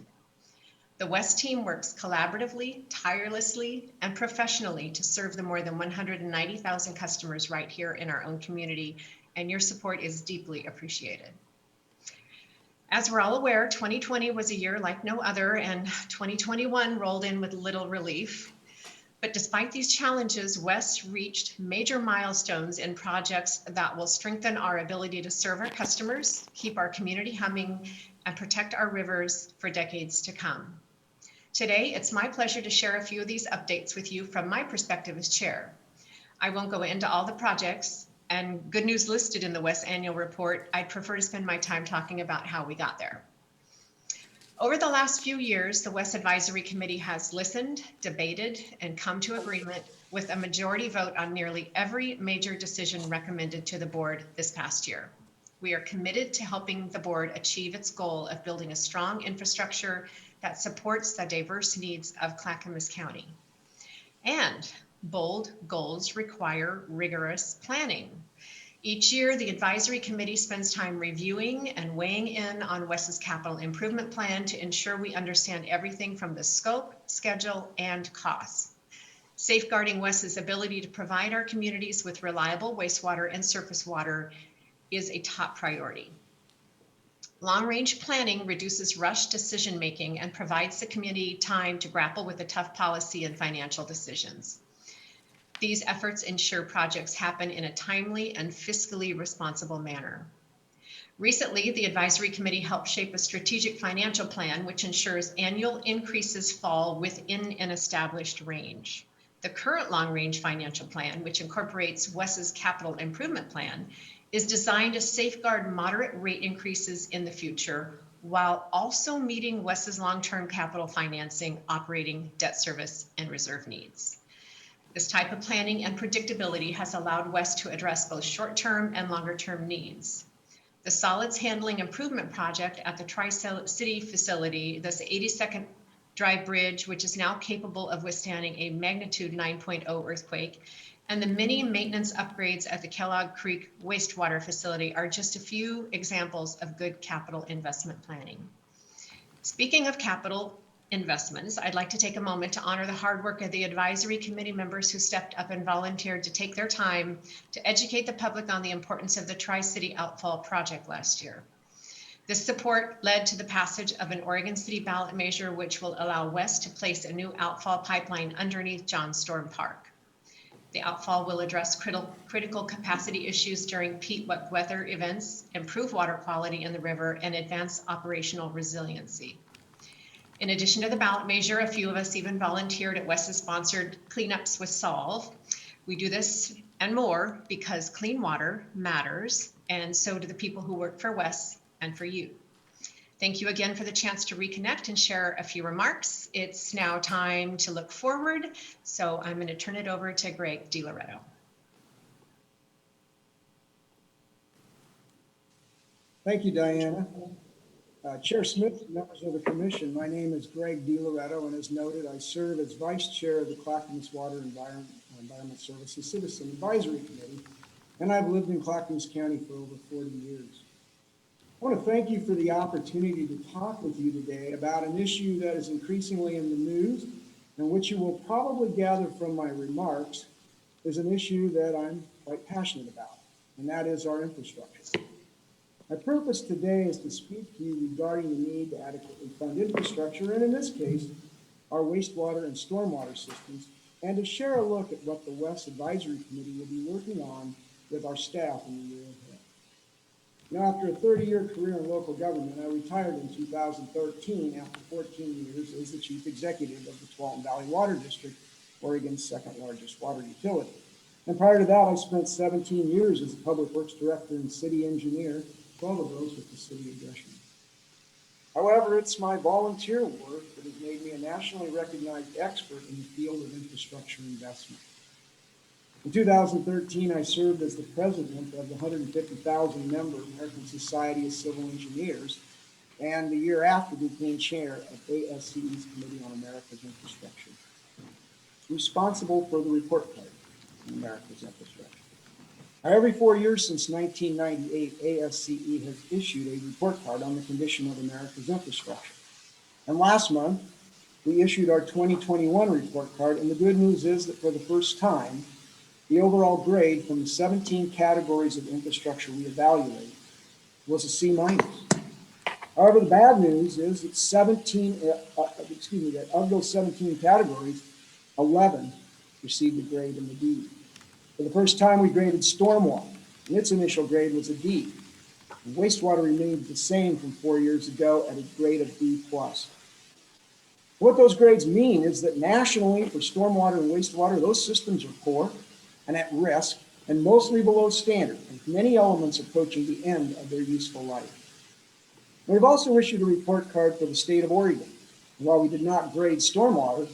The West team works collaboratively, tirelessly, and professionally to serve the more than 190,000 customers right here in our own community, and your support is deeply appreciated. As we're all aware, 2020 was a year like no other, and 2021 rolled in with little relief. But despite these challenges, West reached major milestones in projects that will strengthen our ability to serve our customers, keep our community humming, and protect our rivers for decades to come. Today, it's my pleasure to share a few of these updates with you from my perspective as chair. I won't go into all the projects and good news listed in the West annual report. I'd prefer to spend my time talking about how we got there. Over the last few years, the West Advisory Committee has listened, debated, and come to agreement with a majority vote on nearly every major decision recommended to the board this past year. We are committed to helping the board achieve its goal of building a strong infrastructure that supports the diverse needs of Clackamas County. And bold goals require rigorous planning. Each year, the advisory committee spends time reviewing and weighing in on WES's capital improvement plan to ensure we understand everything from the scope, schedule, and costs. Safeguarding WES's ability to provide our communities with reliable wastewater and surface water is a top priority. Long-range planning reduces rushed decision-making and provides the community time to grapple with the tough policy and financial decisions. These efforts ensure projects happen in a timely and fiscally responsible manner. Recently, the advisory committee helped shape a strategic financial plan which ensures annual increases fall within an established range. The current long-range financial plan, which incorporates WES's capital improvement plan, is designed to safeguard moderate rate increases in the future while also meeting WES's long-term capital financing, operating, debt service, and reserve needs. This type of planning and predictability has allowed WES to address both short-term and longer-term needs. The solids handling improvement project at the Tri-City facility, this 82nd Drive Bridge, which is now capable of withstanding a magnitude 9.0 earthquake, and the many maintenance upgrades at the Kellogg Creek wastewater facility are just a few examples of good capital investment planning. Speaking of capital investments, I'd like to take a moment to honor the hard work of the advisory committee members who stepped up and volunteered to take their time to educate the public on the importance of the Tri-City Outfall project last year. This support led to the passage of an Oregon City ballot measure which will allow WES to place a new outfall pipeline underneath John Storm Park. The outfall will address critical capacity issues during peak weather events, improve water quality in the river, and advance operational resiliency. In addition to the ballot measure, a few of us even volunteered at WES's sponsored Cleanups with Solve. We do this and more because clean water matters, and so do the people who work for WES and for you. Thank you again for the chance to reconnect and share a few remarks. It's now time to look forward, so I'm going to turn it over to Greg DiLoretto. Thank you, Diana. Chair Smith, members of the commission, my name is Greg DiLoretto, and as noted, I serve as vice chair of the Clackamas Water Environment Services Citizen Advisory Committee, and I've lived in Clackamas County for over 40 years. I want to thank you for the opportunity to talk with you today about an issue that is increasingly in the news, and which you will probably gather from my remarks is an issue that I'm quite passionate about, and that is our infrastructure. My purpose today is to speak to you regarding the need to adequately fund infrastructure, and in this case, our wastewater and stormwater systems, and to share a look at what the WES Advisory Committee will be working on with our staff in the year ahead. Now, after a 30-year career in local government, I retired in 2013 after 14 years as the chief executive of the Tualatin Valley Water District, Oregon's second largest water utility. And prior to that, I spent 17 years as a public works director and city engineer, 12 of those with the city of Gresham. However, it's my volunteer work that has made me a nationally recognized expert in the field of infrastructure investment. In 2013, I served as the president of the 150,000-member American Society of Civil Engineers, and the year after became chair of ASCE's Committee on America's Infrastructure, responsible for the report card on America's infrastructure. Now, every 4 years since 1998, ASCE has issued a report card on the condition of America's infrastructure. And last month, we issued our 2021 report card, and the good news is that for the first time, the overall grade from the 17 categories of infrastructure we evaluate was a C-. However, the bad news is that that of those 17 categories, 11 received a grade in the D. For the first time, we graded stormwater, and its initial grade was a D. And wastewater remained the same from 4 years ago at a grade of B+. What those grades mean is that nationally for stormwater and wastewater, those systems are poor and at risk and mostly below standard, with many elements approaching the end of their useful life. We've also issued a report card for the state of Oregon. And while we did not grade stormwater,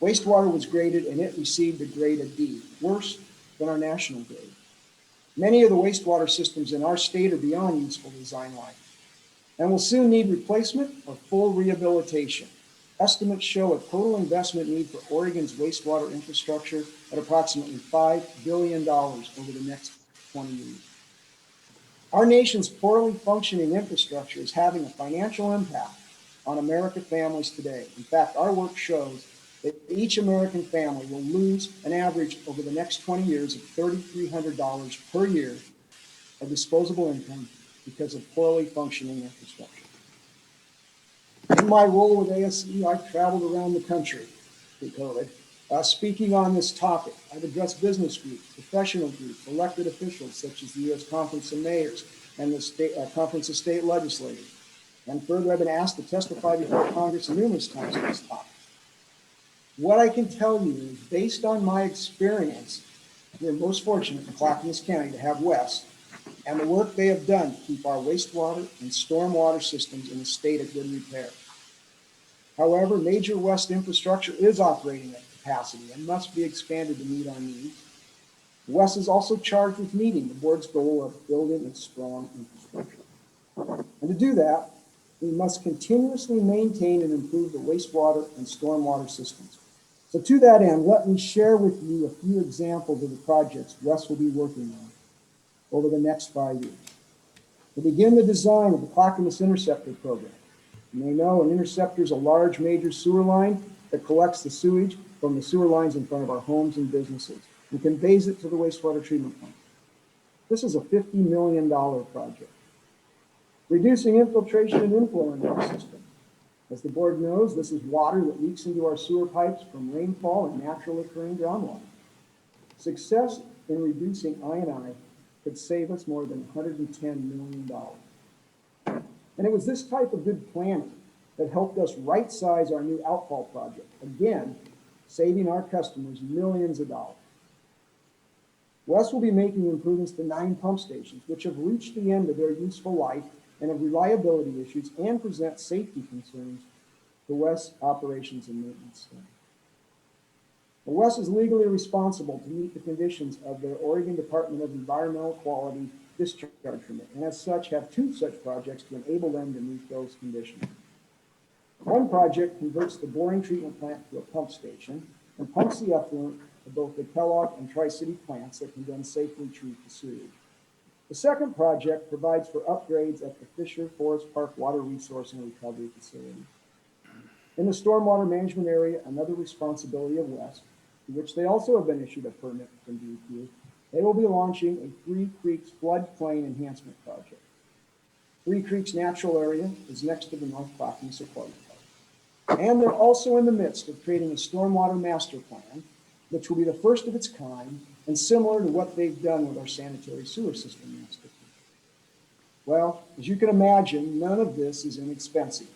wastewater was graded and it received a grade of D, worse than our national grade. Many of the wastewater systems in our state are beyond useful design life and will soon need replacement or full rehabilitation. Estimates show a total investment need for Oregon's wastewater infrastructure at approximately $5 billion over the next 20 years. Our nation's poorly functioning infrastructure is having a financial impact on American families today. In fact, our work shows that each American family will lose an average over the next 20 years of $3,300 per year of disposable income because of poorly functioning infrastructure. In my role with ASE, I've traveled around the country through COVID, speaking on this topic. I've addressed business groups, professional groups, elected officials such as the U.S. Conference of Mayors and the Conference of State Legislators. And further, I've been asked to testify before Congress numerous times on this topic. What I can tell you is, based on my experience, we're most fortunate in Clackamas County to have West and the work they have done to keep our wastewater and stormwater systems in a state of good repair. However, major West infrastructure is operating at capacity and must be expanded to meet our needs. West is also charged with meeting the board's goal of building a strong infrastructure. And to do that, we must continuously maintain and improve the wastewater and stormwater systems. So to that end, let me share with you a few examples of the projects West will be working on over the next 5 years. To begin the design of the Clackamas Interceptor program. You may know an interceptor is a large major sewer line that collects the sewage from the sewer lines in front of our homes and businesses and conveys it to the wastewater treatment plant. This is a $50 million project. Reducing infiltration and inflow into our system. As the board knows, this is water that leaks into our sewer pipes from rainfall and naturally occurring groundwater. Success in reducing I&I could save us more than $110 million. And it was this type of good planning that helped us right-size our new outfall project, again, saving our customers millions of dollars. West will be making improvements to 9 pump stations, which have reached the end of their useful life and have reliability issues and present safety concerns to West's operations and maintenance staff. West is legally responsible to meet the conditions of the Oregon Department of Environmental Quality discharge permit, and as such have 2 such projects to enable them to meet those conditions. One project converts the boring treatment plant to a pump station and pumps the effluent to both the Kellogg and Tri-City plants that can then safely treat the sewage. The second project provides for upgrades at the Fisher Forest Park Water Resource and Recovery Facility. In the stormwater management area, another responsibility of West, to which they also have been issued a permit from DEQ, they will be launching a Three Creeks floodplain enhancement project. Three Creeks natural area is next to the North Clackamas Aquatic Park. And they're also in the midst of creating a stormwater master plan, which will be the first of its kind and similar to what they've done with our sanitary sewer system master plan. Well, as you can imagine, none of this is inexpensive.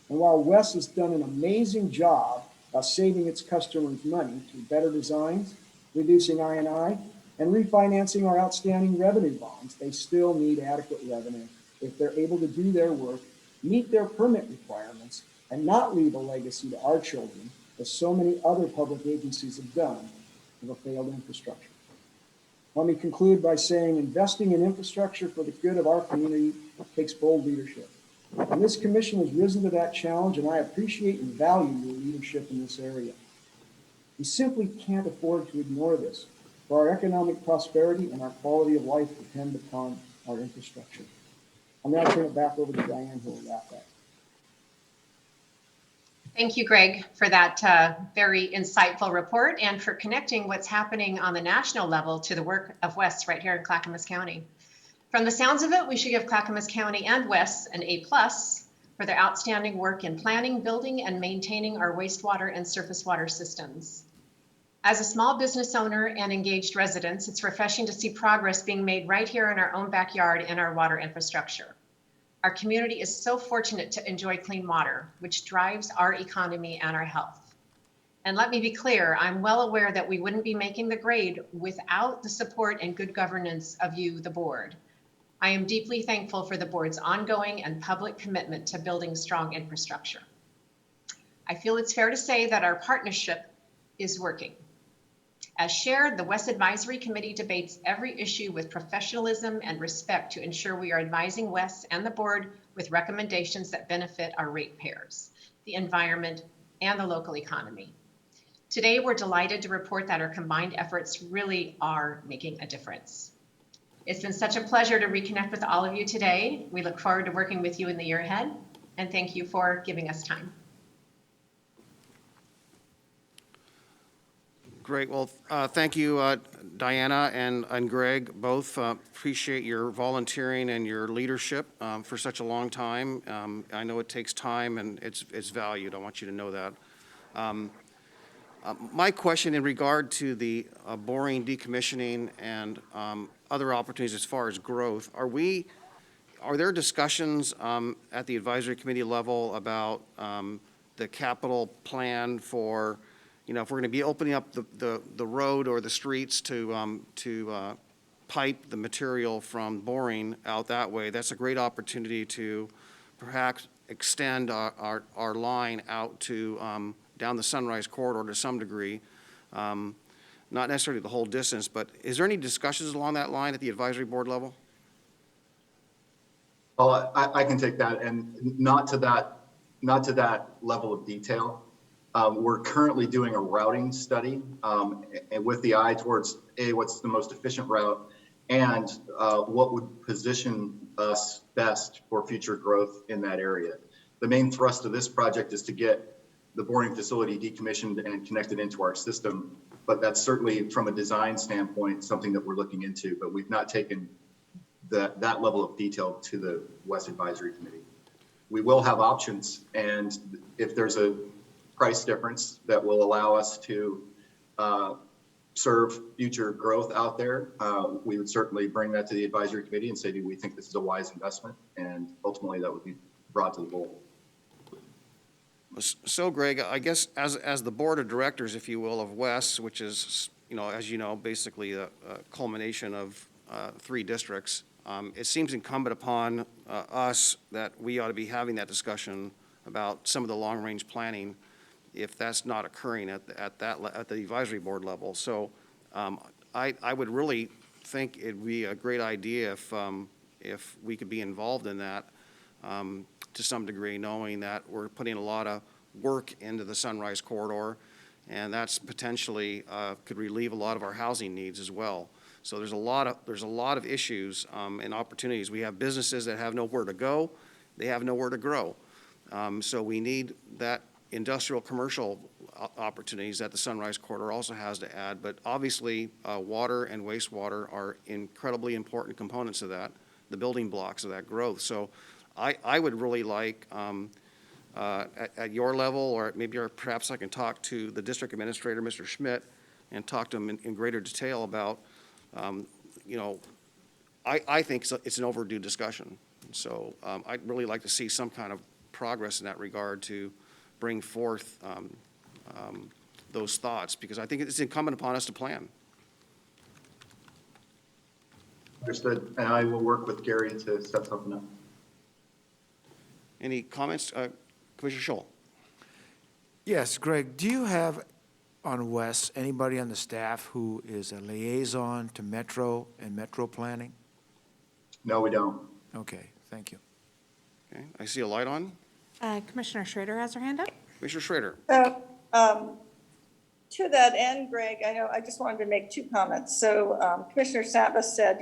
And while West has done an amazing job of saving its customers money through better designs, reducing I&I, and refinancing our outstanding revenue bonds, they still need adequate revenue if they're able to do their work, meet their permit requirements, and not leave a legacy to our children, as so many other public agencies have done with a failed infrastructure. Let me conclude by saying investing in infrastructure for the good of our community takes bold leadership. And this commission has risen to that challenge, and I appreciate and value your leadership in this area. We simply can't afford to ignore this, for our economic prosperity and our quality of life depend upon our infrastructure. I'll now turn it back over to Diane, who will wrap up. Thank you, Greg, for that very insightful report and for connecting what's happening on the national level to the work of West right here in Clackamas County. From the sounds of it, we should give Clackamas County and West an A+ for their outstanding work in planning, building, and maintaining our wastewater and surface water systems. As a small business owner and engaged residents, it's refreshing to see progress being made right here in our own backyard in our water infrastructure. Our community is so fortunate to enjoy clean water, which drives our economy and our health. And let me be clear, I'm well aware that we wouldn't be making the grade without the support and good governance of you, the board. I am deeply thankful for the board's ongoing and public commitment to building strong infrastructure. I feel it's fair to say that our partnership is working. As shared, the West Advisory Committee debates every issue with professionalism and respect to ensure we are advising West and the board with recommendations that benefit our ratepayers, the environment, and the local economy. Today, we're delighted to report that our combined efforts really are making a difference. It's been such a pleasure to reconnect with all of you today. We look forward to working with you in the year ahead, and thank you for giving us time. Great. Well, thank you, Diana and Greg, both. Appreciate your volunteering and your leadership for such a long time. I know it takes time and it's valued. I want you to know that. My question in regard to the boring decommissioning and other opportunities as far as growth, are there discussions at the advisory committee level about the capital plan for, you know, if we're going to be opening up the road or the streets to pipe the material from boring out that way, that's a great opportunity to perhaps extend our line out to down the Sunrise Corridor to some degree, not necessarily the whole distance, but is there any discussions along that line at the advisory board level? Well, I can take that, and not to that level of detail. We're currently doing a routing study and with the eye towards what's the most efficient route and what would position us best for future growth in that area. The main thrust of this project is to get the boring facility decommissioned and connected into our system, but that's certainly from a design standpoint something that we're looking into, but we've not taken that level of detail to the West Advisory Committee. We will have options, and if there's a price difference that will allow us to serve future growth out there, we would certainly bring that to the advisory committee and say, do we think this is a wise investment? And ultimately that would be brought to the board. So Greg, I guess as the board of directors, if you will, of WES, which is, you know, as you know, basically a culmination of 3 districts, it seems incumbent upon us that we ought to be having that discussion about some of the long-range planning if that's not occurring at the advisory board level. So I would really think it'd be a great idea if we could be involved in that to some degree, knowing that we're putting a lot of work into the Sunrise Corridor, and that's potentially could relieve a lot of our housing needs as well. So there's a lot of issues and opportunities. We have businesses that have nowhere to go, they have nowhere to grow. So we need that industrial commercial opportunities that the Sunrise Corridor also has to add, but obviously water and wastewater are incredibly important components of that, the building blocks of that growth. So I would really like at your level, or maybe perhaps I can talk to the district administrator, Mr. Schmidt, and talk to him in greater detail about, you know, I think it's an overdue discussion. So I'd really like to see some kind of progress in that regard to bring forth those thoughts, because I think it's incumbent upon us to plan. Understood, and I will work with Gary to set something up. Any comments? Commissioner Scholl. Yes, Greg, do you have on WES anybody on the staff who is a liaison to Metro and Metro planning? No, we don't. Okay, thank you. Okay, I see a light on. Commissioner Schrader has her hand up. Commissioner Schrader. To that end, Greg, I just wanted to make 2 comments. So Commissioner Savas said,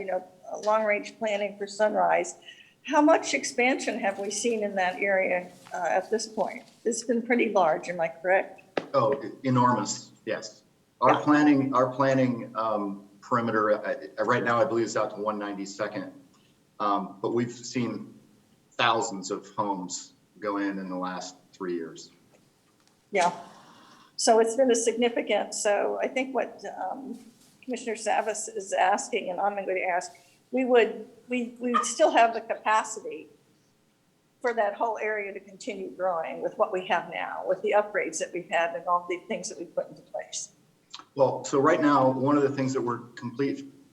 long-range planning for Sunrise. How much expansion have we seen in that area at this point? It's been pretty large, am I correct? Oh, enormous, yes. Our planning perimeter right now, I believe, is out to 192nd, but we've seen thousands of homes go in the last 3 years. Yeah. So it's been a significant, so I think what Commissioner Savas is asking, and I'm going to ask, we would still have the capacity for that whole area to continue growing with what we have now, with the upgrades that we've had and all the things that we've put into place. Well, so right now, one of the things that we're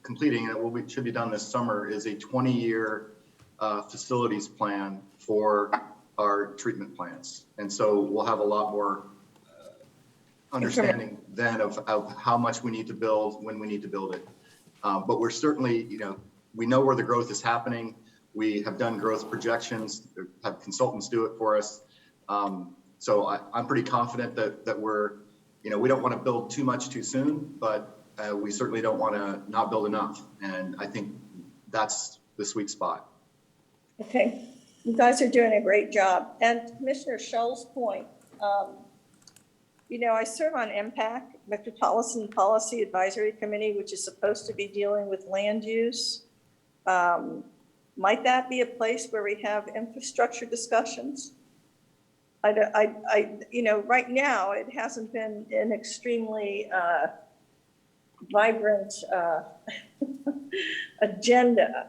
completing, and it will be, should be done this summer, is a 20-year facilities plan for our treatment plants. And so we'll have a lot more understanding then of how much we need to build, when we need to build it. But we're certainly, we know where the growth is happening. We have done growth projections, have consultants do it for us. So I'm pretty confident that we're, we don't want to build too much too soon, but we certainly don't want to not build enough. And I think that's the sweet spot. Okay, you guys are doing a great job. And Commissioner Shull's point, I serve on MPAC, Metropolitan Policy Advisory Committee, which is supposed to be dealing with land use. Might that be a place where we have infrastructure discussions? Right now, it hasn't been an extremely vibrant agenda,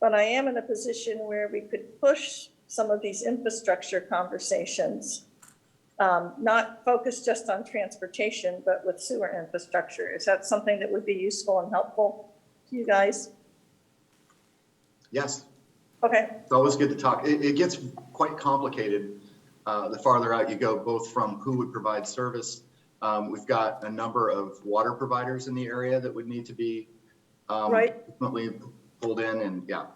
but I am in a position where we could push some of these infrastructure conversations, not focus just on transportation, but with sewer infrastructure. Is that something that would be useful and helpful to you guys? Yes. Okay. It's always good to talk. It gets quite complicated the farther out you go, both from who would provide service. We've got a number of water providers in the area that would need to be ultimately pulled in, and yeah,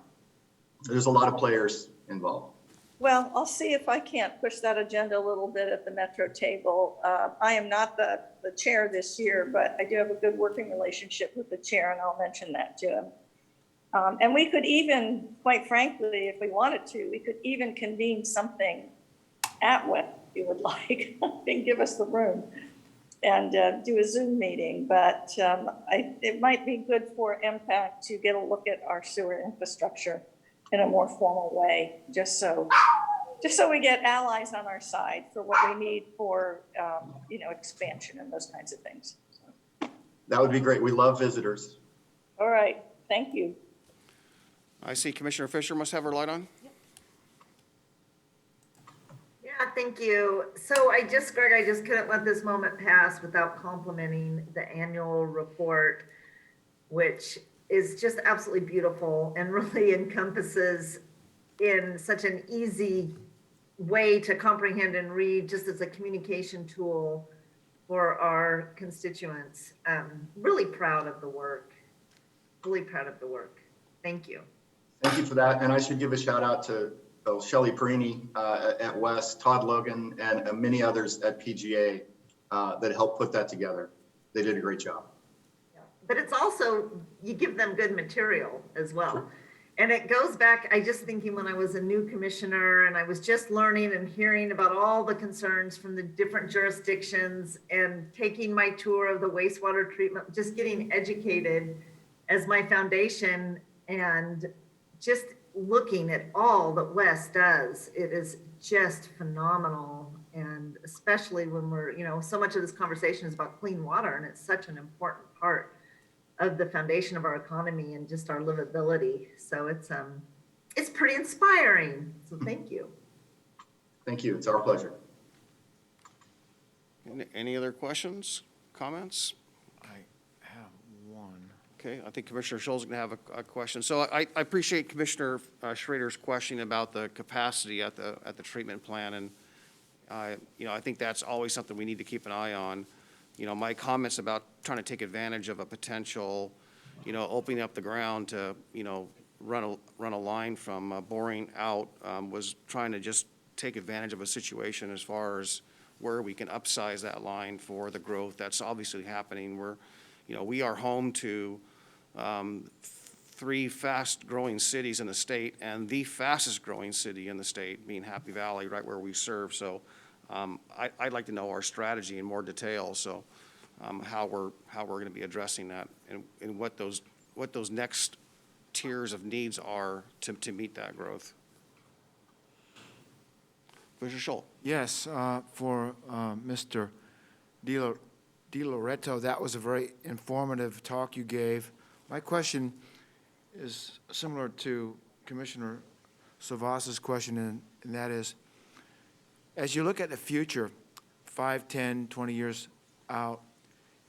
there's a lot of players involved. Well, I'll see if I can't push that agenda a little bit at the Metro table. I am not the chair this year, but I do have a good working relationship with the chair, and I'll mention that to him. And we could even, quite frankly, if we wanted to, we could even convene something at Webster if you would like, and give us the room and do a Zoom meeting. But it might be good for MPAC to get a look at our sewer infrastructure in a more formal way, just so we get allies on our side for what we need for, expansion and those kinds of things. That would be great. We love visitors. All right, thank you. I see Commissioner Fisher must have her light on. Yeah, thank you. So Greg, I just couldn't let this moment pass without complimenting the annual report, which is just absolutely beautiful and really encompasses in such an easy way to comprehend and read, just as a communication tool for our constituents. Really proud of the work. Really proud of the work. Thank you. Thank you for that. And I should give a shout out to Shelley Perini at West, Todd Logan, and many others at PGA that helped put that together. They did a great job. But it's also, you give them good material as well. And it goes back, I just thinking when I was a new commissioner and I was just learning and hearing about all the concerns from the different jurisdictions and taking my tour of the wastewater treatment, just getting educated as my foundation and just looking at all that West does. It is just phenomenal. And especially when we're, so much of this conversation is about clean water, and it's such an important part of the foundation of our economy and just our livability. So it's pretty inspiring. So thank you. Thank you. It's our pleasure. Any other questions, comments? I have one. Okay, I think Commissioner Schultz is going to have a question. So I appreciate Commissioner Schrader's question about the capacity at the treatment plant, and I think that's always something we need to keep an eye on. My comments about trying to take advantage of a potential, opening up the ground to, run a line from boring out was trying to just take advantage of a situation as far as where we can upsize that line for the growth that's obviously happening. We are home to 3 fast-growing cities in the state, and the fastest-growing city in the state being Happy Valley, right where we serve. So I'd like to know our strategy in more detail. So how we're going to be addressing that, and what those next tiers of needs are to meet that growth. Commissioner Schultz. Yes, for Mr. DiLoretto, that was a very informative talk you gave. My question is similar to Commissioner Savas's question, and that is, as you look at the future, 5, 10, 20 years out,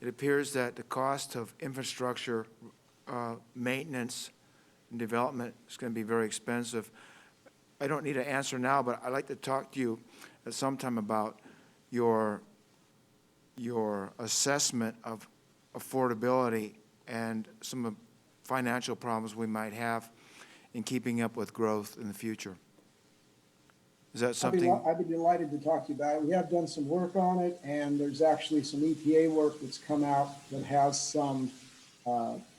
it appears that the cost of infrastructure maintenance and development is going to be very expensive. I don't need an answer now, but I'd like to talk to you at some time about your assessment of affordability and some of financial problems we might have in keeping up with growth in the future. Is that something? I'd be delighted to talk to you about it. We have done some work on it, and there's actually some EPA work that's come out that has some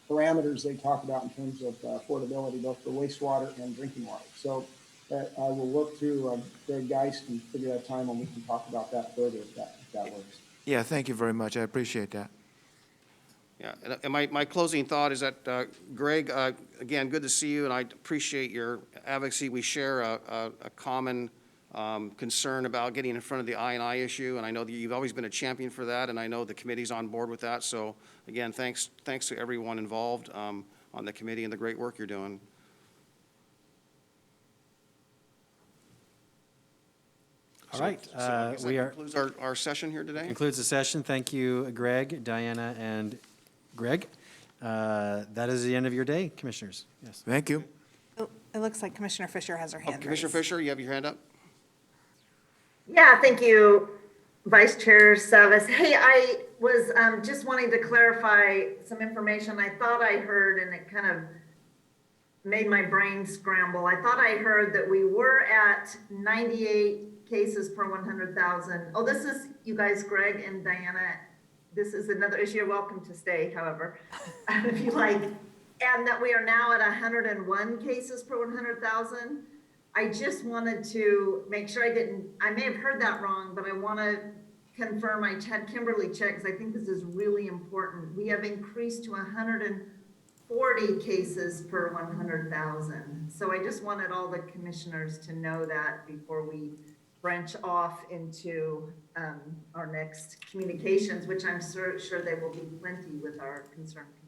parameters they talk about in terms of affordability, both for wastewater and drinking water. So I will work through Greg Geist and figure out time when we can talk about that further, if that works. Yeah, thank you very much. I appreciate that. Yeah, and my closing thought is that, Greg, again, good to see you, and I appreciate your advocacy. We share a common concern about getting in front of the I&I issue, and I know that you've always been a champion for that, and I know the committee's on board with that. So, again, thanks to everyone involved on the committee and the great work you're doing. All right, So I guess that concludes our session here today. Concludes the session. Thank you, Greg, Diana, and Greg. That is the end of your day, commissioners. Yes. Thank you. Oh, it looks like Commissioner Fisher has her hand raised. Commissioner Fisher, you have your hand up? Yeah, thank you, Vice Chair Savas. Hey, I was just wanting to clarify some information I thought I heard, and it kind of made my brain scramble. I thought I heard that we were at 98 cases per 100,000. Oh, this is, you guys, Greg and Diana, this is another issue. You're welcome to stay, however, if you like. And that we are now at 101 cases per 100,000. I just wanted to make sure I may have heard that wrong, but I want to confirm. I had Kimberly check, because I think this is really important. We have increased to 140 cases per 100,000. So I just wanted all the commissioners to know that before we branch off into our next communications, which I'm sure they will be plenty with our concerned community.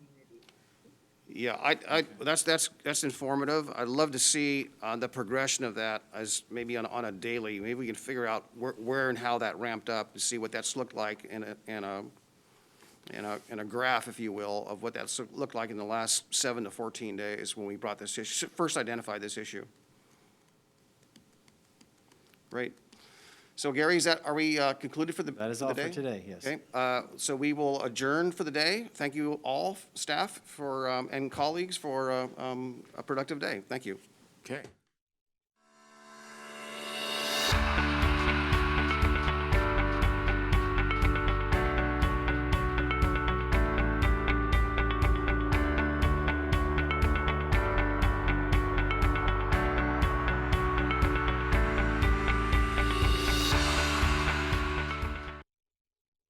Yeah, that's informative. I'd love to see the progression of that as maybe on a daily. Maybe we can figure out where and how that ramped up and see what that's looked like in a graph, if you will, of what that's looked like in the last 7 to 14 days when we brought this issue, first identified this issue. Great. So Gary, are we concluded for the day? That is all for today, yes. Okay, so we will adjourn for the day. Thank you all, staff, and colleagues for a productive day. Thank you. Okay.